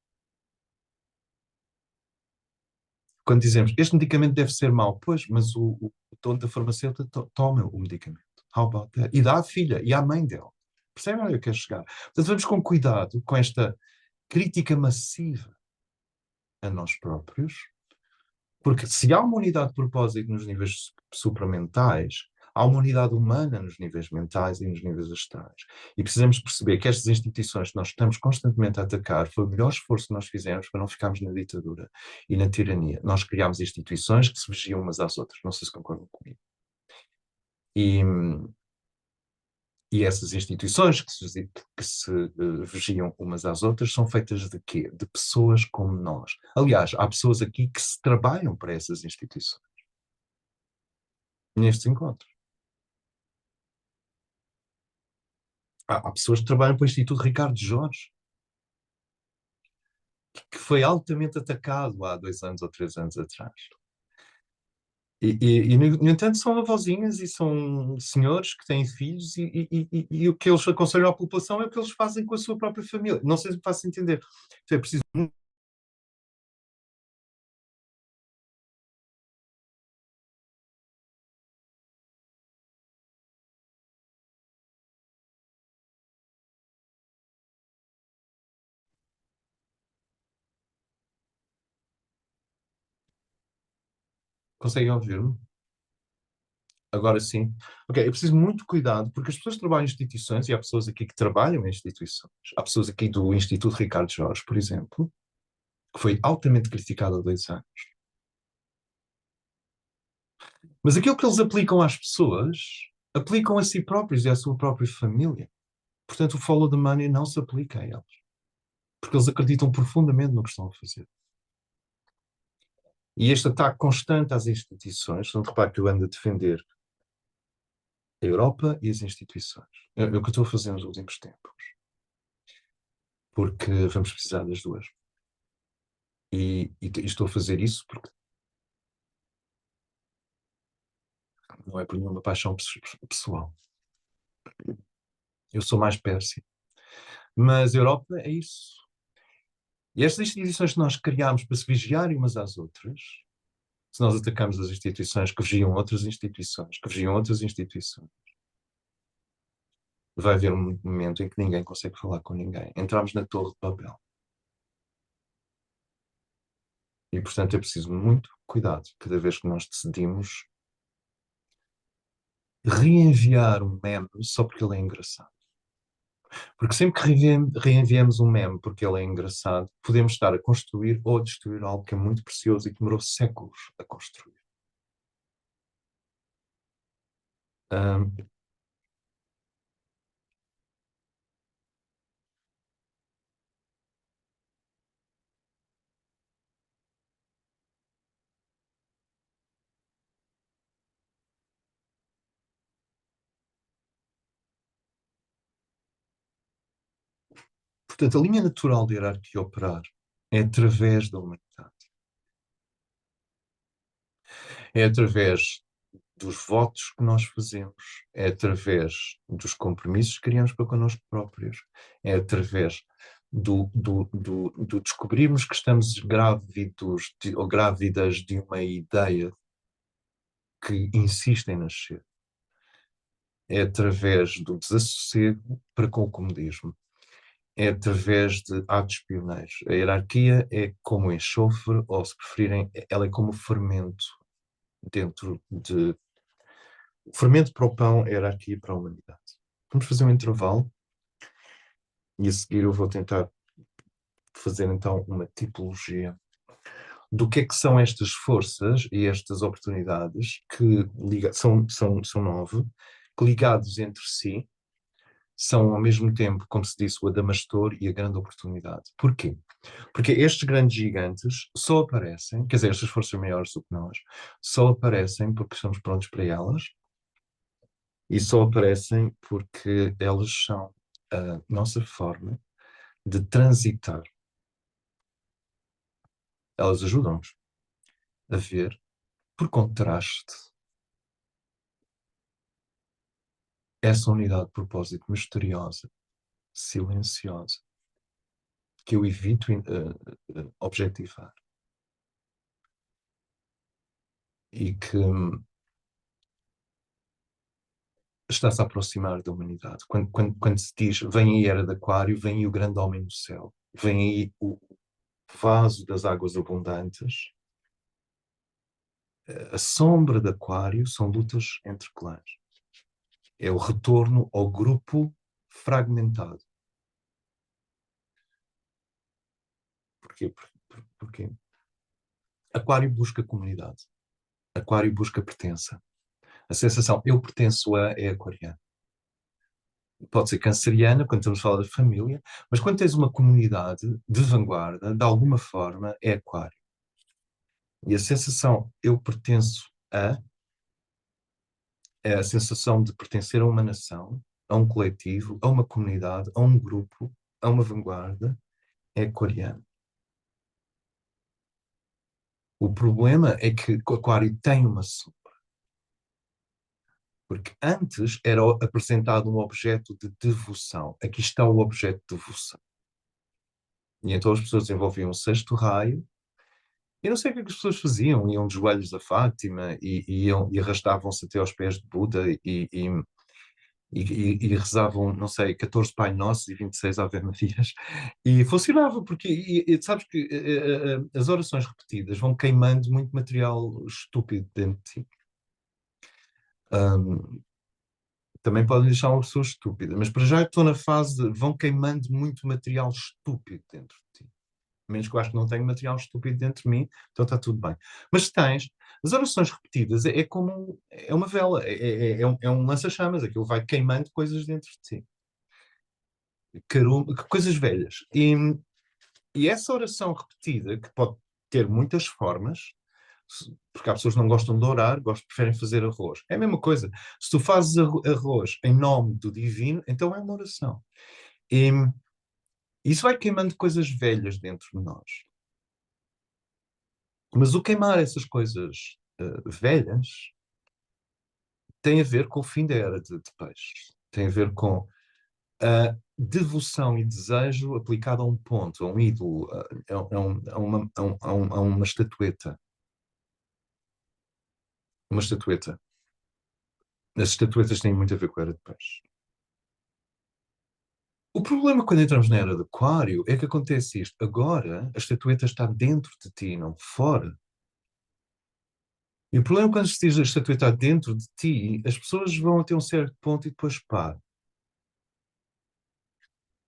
Quando dizemos, este medicamento deve ser mau, pois, mas o dono da farmacêutica toma o medicamento. How about that? E dá à filha e à mãe dela. Percebem onde eu quero chegar? Portanto, vamos com cuidado com esta crítica massiva a nós próprios, porque se há uma unidade de propósito nos níveis supramentais, há uma unidade humana nos níveis mentais e nos níveis astrais. E precisamos perceber que estas instituições que nós estamos constantemente a atacar foi o melhor esforço que nós fizemos para não ficarmos na ditadura e na tirania. Nós criámos instituições que se vigiam umas às outras. Não sei se concordam comigo. E, e essas instituições que se vigiam umas às outras são feitas de quê? De pessoas como nós. Aliás, há pessoas aqui que se trabalham para essas instituições, nestes encontros. Há pessoas que trabalham para o Instituto Ricardo Jorge, que foi altamente atacado há 2 anos ou 3 anos atrás. No entanto, são avózinhas e são senhores que têm filhos e o que eles aconselham à população é o que eles fazem com a sua própria família. Não sei se me faço entender. Então, é preciso. Conseguem ouvir-me? Agora sim. Ok, é preciso muito cuidado, porque as pessoas que trabalham em instituições, e há pessoas aqui que trabalham em instituições, há pessoas aqui do Instituto Ricardo Jorge, por exemplo, que foi altamente criticado há 2 anos. Mas aquilo que eles aplicam às pessoas, aplicam a si próprios e à sua própria família. Portanto, o follow the money não se aplica a eles, porque eles acreditam profundamente no que estão a fazer. E este ataque constante às instituições, não repare que eu ando a defender a Europa e as instituições. É o que eu estou a fazer nos últimos tempos. porque vamos precisar das duas. E estou a fazer isso porque não é por nenhuma paixão pessoal. Eu sou mais Pérsia. Mas a Europa é isso. E estas instituições que nós criámos para se vigiarem umas às outras, se nós atacamos as instituições que vigiam outras instituições, que vigiam outras instituições, vai haver um momento em que ninguém consegue falar com ninguém. Entramos na torre de papel. E, portanto, é preciso muito cuidado cada vez que nós decidimos reenviar um meme só porque ele é engraçado. Porque sempre que reenviamos um meme porque ele é engraçado, podemos estar a construir ou a destruir algo que é muito precioso e que demorou séculos a construir. Ahm, Portanto, a linha natural de hierarquia operar é através da humanidade. É através dos votos que nós fazemos, é através dos compromissos que criamos para connosco próprios, é através do descobrirmos que estamos grávidos ou grávidas de uma ideia que insiste em nascer. É através do desassossego para com o comodismo. É através de atos pioneiros. A hierarquia é como enxofre, ou se preferirem, ela é como fermento dentro de... O fermento para o pão é a hierarquia para a humanidade. Vamos fazer um intervalo e a seguir eu vou tentar fazer então uma tipologia do que são estas forças e estas oportunidades que são nove, que ligados entre si são ao mesmo tempo, como se disse, o adamastor e a grande oportunidade. Porquê? Porque estes grandes gigantes só aparecem, quer dizer, estas forças maiores do que nós, só aparecem porque estamos prontos para elas e só aparecem porque elas são a nossa forma de transitar. Elas ajudam-nos a ver, por contraste, essa unidade de propósito misteriosa, silenciosa, que eu evito objetivar e que está-se a aproximar da humanidade. Quando se diz, vem aí a era de Aquário, vem aí o grande homem no céu, vem aí o vaso das águas abundantes, a sombra de Aquário são lutas entre clãs. É o retorno ao grupo fragmentado. Porquê? Porque Aquário busca comunidade. Aquário busca pertença. A sensação eu pertenço a é aquariana. Pode ser canceriana, quando estamos a falar da família, mas quando tens uma comunidade de vanguarda, de alguma forma, é aquário. E a sensação eu pertenço a é a sensação de pertencer a uma nação, a um coletivo, a uma comunidade, a um grupo, a uma vanguarda, é aquariano. O problema é que o aquário tem uma sombra. Porque antes era apresentado um objeto de devoção. Aqui está o objeto de devoção. E então as pessoas desenvolviam um sexto raio. E não sei o que as pessoas faziam. Iam de joelhos a Fátima e arrastavam-se até aos pés de Buda e rezavam, não sei, 14 Pai Nossos e 26 Ave Marias. E funcionava, porque sabes que as orações repetidas vão queimando muito material estúpido dentro de ti. Também podem deixar uma pessoa estúpida, mas para já estou na fase de vão queimando muito material estúpido dentro de ti. Menos que eu acho que não tenho material estúpido dentro de mim, então está tudo bem. Mas se tens, as orações repetidas é como é uma vela, é um lança-chamas, aquilo vai queimando coisas dentro de ti. Coisas velhas. E essa oração repetida, que pode ter muitas formas, porque há pessoas que não gostam de orar, preferem fazer arroz. É a mesma coisa. Se tu fazes arroz em nome do divino, então é uma oração. E Isso vai queimando coisas velhas dentro de nós. Mas o queimar essas coisas velhas tem a ver com o fim da era de peixe. Tem a ver com a devoção e desejo aplicado a um ponto, a um ídolo, a uma estatueta. Uma estatueta. As estatuetas têm muito a ver com a era de peixe. O problema quando entramos na era de Aquário é que acontece isto. Agora a estatueta está dentro de ti, não fora. E o problema quando se diz a estatueta está dentro de ti, as pessoas vão até um certo ponto e depois param.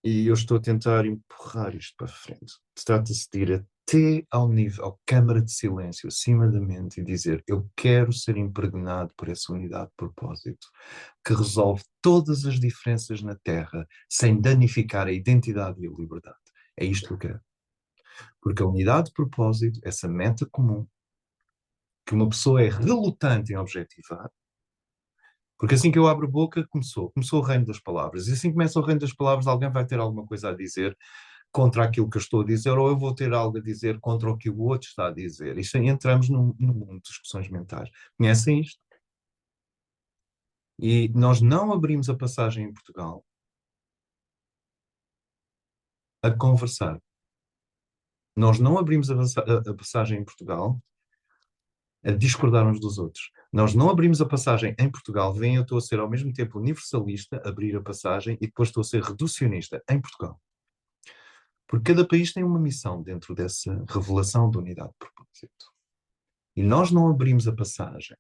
E eu estou a tentar empurrar isto para a frente. Trata-se de ir até ao nível, à câmara de silêncio, acima da mente, e dizer: eu quero ser impregnado por essa unidade de propósito, que resolve todas as diferenças na Terra, sem danificar a identidade e a liberdade. É isto que eu quero. Porque a unidade de propósito, essa meta comum, que uma pessoa é relutante em objetivar, porque assim que eu abro a boca, começou o reino das palavras. E assim que começa o reino das palavras, alguém vai ter alguma coisa a dizer contra aquilo que eu estou a dizer, ou eu vou ter algo a dizer contra o que o outro está a dizer. Isto aí entramos no mundo de discussões mentais. Conhecem isto? E nós não abrimos a passagem em Portugal a conversar. Nós não abrimos a passagem em Portugal a discordar uns dos outros. Nós não abrimos a passagem em Portugal, vem eu estou a ser ao mesmo tempo universalista, abrir a passagem, e depois estou a ser reducionista em Portugal. Porque cada país tem uma missão dentro dessa revelação de unidade de propósito. E nós não abrimos a passagem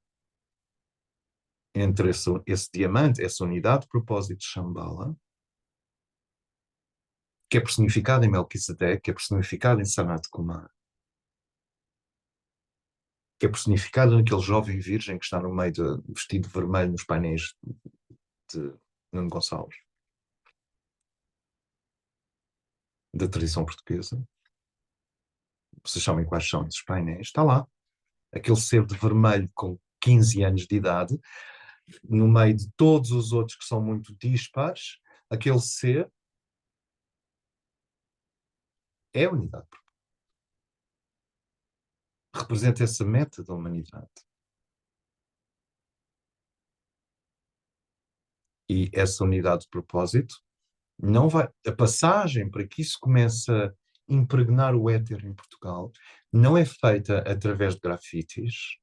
entre esse diamante, essa unidade de propósito de Shambhala, que é personificada em Melquisedeque, que é personificada em Sanat Kumar, que é personificada naquele jovem virgem que está no meio vestido de vermelho nos painéis de Nuno Gonçalves, da tradição portuguesa. Vocês sabem quais são esses painéis? Está lá. Aquele ser de vermelho com 15 anos de idade, no meio de todos os outros que são muito dispares, aquele ser é a unidade. Representa essa meta da humanidade. E essa unidade de propósito não vai. A passagem para que isso comece a impregnar o éter em Portugal não é feita através de grafites,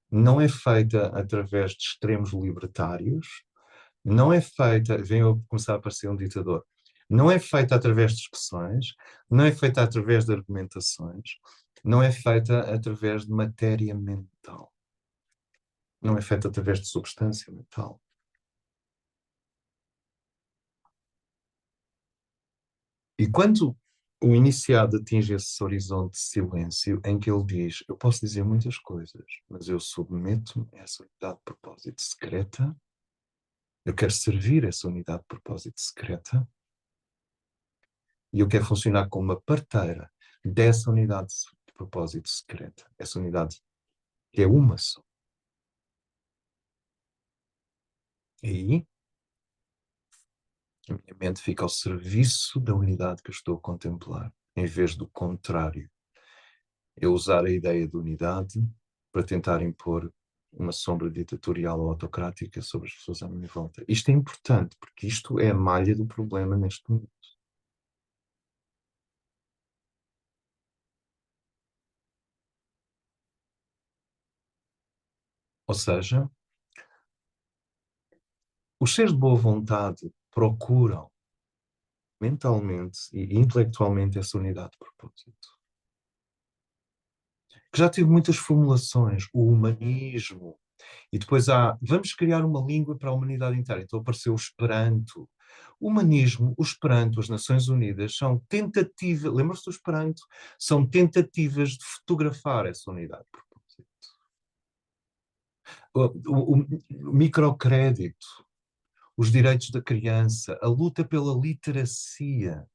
não é feita através de extremos libertários, não é feita. Vem a começar a aparecer um ditador. Não é feita através de discussões, não é feita através de argumentações, não é feita através de matéria mental, não é feita através de substância mental. E quando o iniciado atinge esse horizonte de silêncio em que ele diz: eu posso dizer muitas coisas, mas eu submeto-me a essa unidade de propósito secreta, eu quero servir essa unidade de propósito secreta, e eu quero funcionar como uma parteira dessa unidade de propósito secreta, essa unidade que é uma só. E aí, a minha mente fica ao serviço da unidade que eu estou a contemplar, em vez do contrário. Eu usar a ideia de unidade para tentar impor uma sombra ditatorial ou autocrática sobre as pessoas à minha volta. Isto é importante, porque isto é a malha do problema neste momento. Ou seja, os seres de boa vontade procuram mentalmente e intelectualmente essa unidade de propósito. Que já teve muitas formulações, o humanismo, e depois vamos criar uma língua para a humanidade inteira. Então apareceu o Esperanto. O humanismo, o Esperanto, as Nações Unidas são tentativas, lembra-se do Esperanto? São tentativas de fotografar essa unidade de propósito. O microcrédito, os direitos da criança, a luta pela literacia.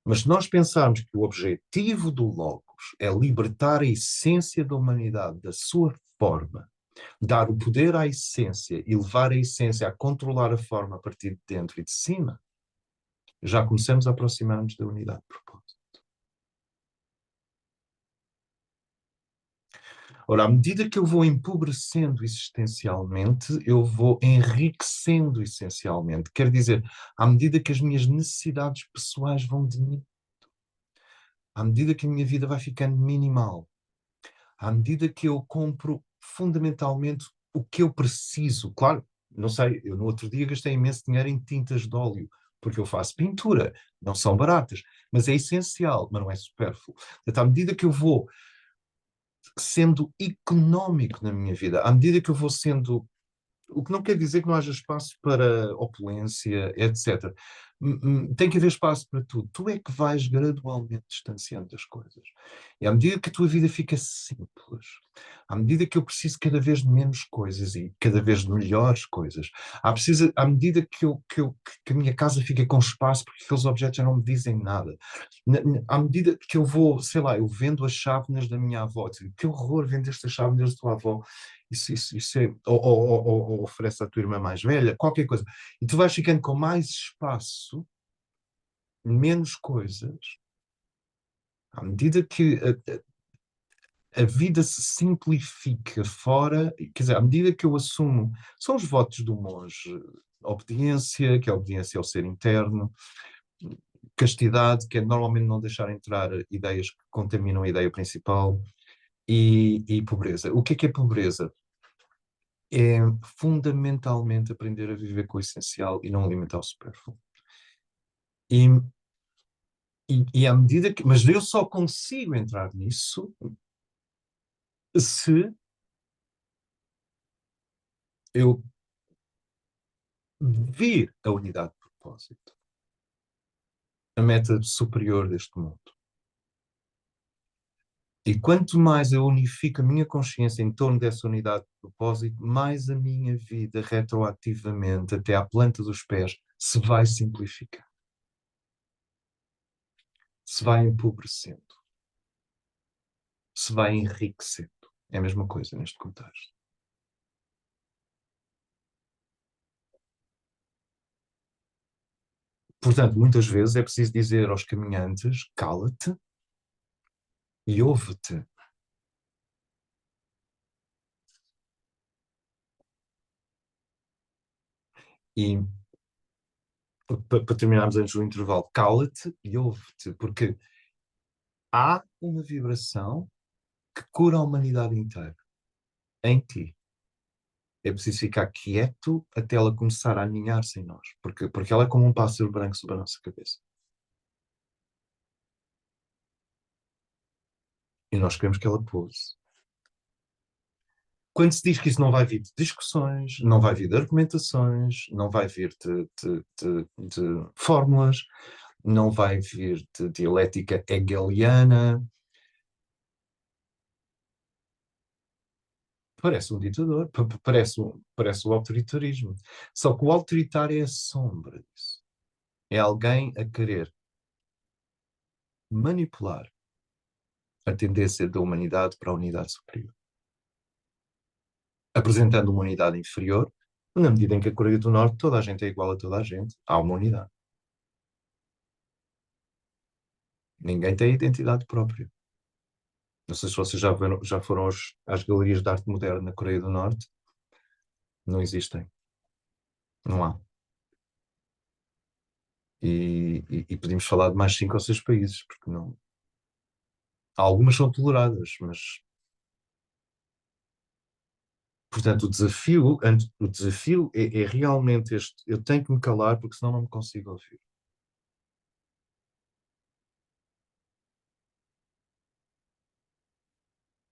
Mas se nós pensarmos que o objetivo do Logos é libertar a essência da humanidade da sua forma, dar o poder à essência e levar a essência a controlar a forma a partir de dentro e de cima, Já começamos a aproximar-nos da unidade de propósito. Ora, à medida que eu vou empobrecendo existencialmente, eu vou enriquecendo essencialmente. Quer dizer, à medida que as minhas necessidades pessoais vão diminuindo, à medida que a minha vida vai ficando minimal, à medida que eu compro fundamentalmente o que eu preciso. Claro, não sei, eu no outro dia gastei imenso dinheiro em tintas de óleo, porque eu faço pintura, não são baratas, mas é essencial, mas não é supérfluo. Portanto, à medida que eu vou sendo económico na minha vida, à medida que eu vou sendo, o que não quer dizer que não haja espaço para opulência, etc. Tem que haver espaço para tudo. Tu é que vais gradualmente distanciando das coisas. E à medida que a tua vida fica simples, à medida que eu preciso cada vez de menos coisas e cada vez de melhores coisas, à medida que a minha casa fica com espaço, porque aqueles objetos já não me dizem nada, à medida que eu vou, sei lá, eu vendo as chávenas da minha avó, digo, que horror, vendeste as chávenas da tua avó, isso é, ou oferece à tua irmã mais velha, qualquer coisa. E tu vais ficando com mais espaço, menos coisas, à medida que a vida se simplifica fora, quer dizer, à medida que eu assumo, são os votos do monge, obediência, que é a obediência ao ser interno, castidade, que é normalmente não deixar entrar ideias que contaminam a ideia principal, e pobreza. O que é pobreza? É fundamentalmente aprender a viver com o essencial e não alimentar o supérfluo. E, e à medida que. Mas eu só consigo entrar nisso se eu vir a unidade de propósito, a meta superior deste mundo. E quanto mais eu unifico a minha consciência em torno dessa unidade de propósito, mais a minha vida retroativamente, até à planta dos pés, se vai simplificar, se vai empobrecendo, se vai enriquecendo. É a mesma coisa neste contexto. Portanto, muitas vezes é preciso dizer aos caminhantes: cala-te e ouve-te. E para terminarmos antes do intervalo, cala-te e ouve-te, porque há uma vibração que cura a humanidade inteira em ti. É preciso ficar quieto até ela começar a aninhar-se em nós, porque ela é como um pássaro branco sobre a nossa cabeça. E nós queremos que ela pouse. Quando se diz que isso não vai vir de discussões, não vai vir de argumentações, não vai vir de fórmulas, não vai vir de dialética hegeliana, parece um ditador, parece o autoritarismo. Só que o autoritário é a sombra disso. É alguém a querer manipular a tendência da humanidade para a unidade superior, apresentando uma unidade inferior, na medida em que a Coreia do Norte toda a gente é igual a toda a gente, há uma unidade. Ninguém tem identidade própria. Não sei se vocês já foram às galerias de arte moderna na Coreia do Norte. Não existem. Não há. E podemos falar de mais 5 ou 6 países, porque não. Algumas são toleradas, mas, portanto, o desafio é realmente este. Eu tenho que me calar, porque senão não me consigo ouvir.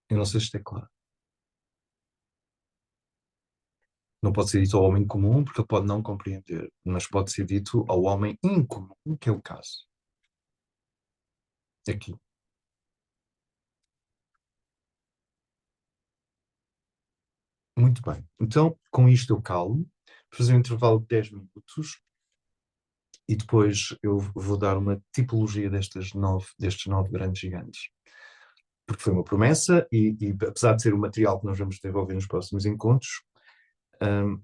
Eu não sei se isto é claro. Não pode ser dito ao homem comum, porque ele pode não compreender, mas pode ser dito ao homem incomum, que é o caso. Aqui. Muito bem. Então, com isto eu calo, fazer um intervalo de 10 minutos e depois eu vou dar uma tipologia destes 9 grandes gigantes. Porque foi uma promessa e apesar de ser o material que nós vamos desenvolver nos próximos encontros, hum,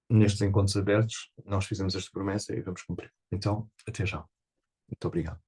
nestes encontros abertos, nós fizemos esta promessa e vamos cumprir. Então, até já. Muito obrigado.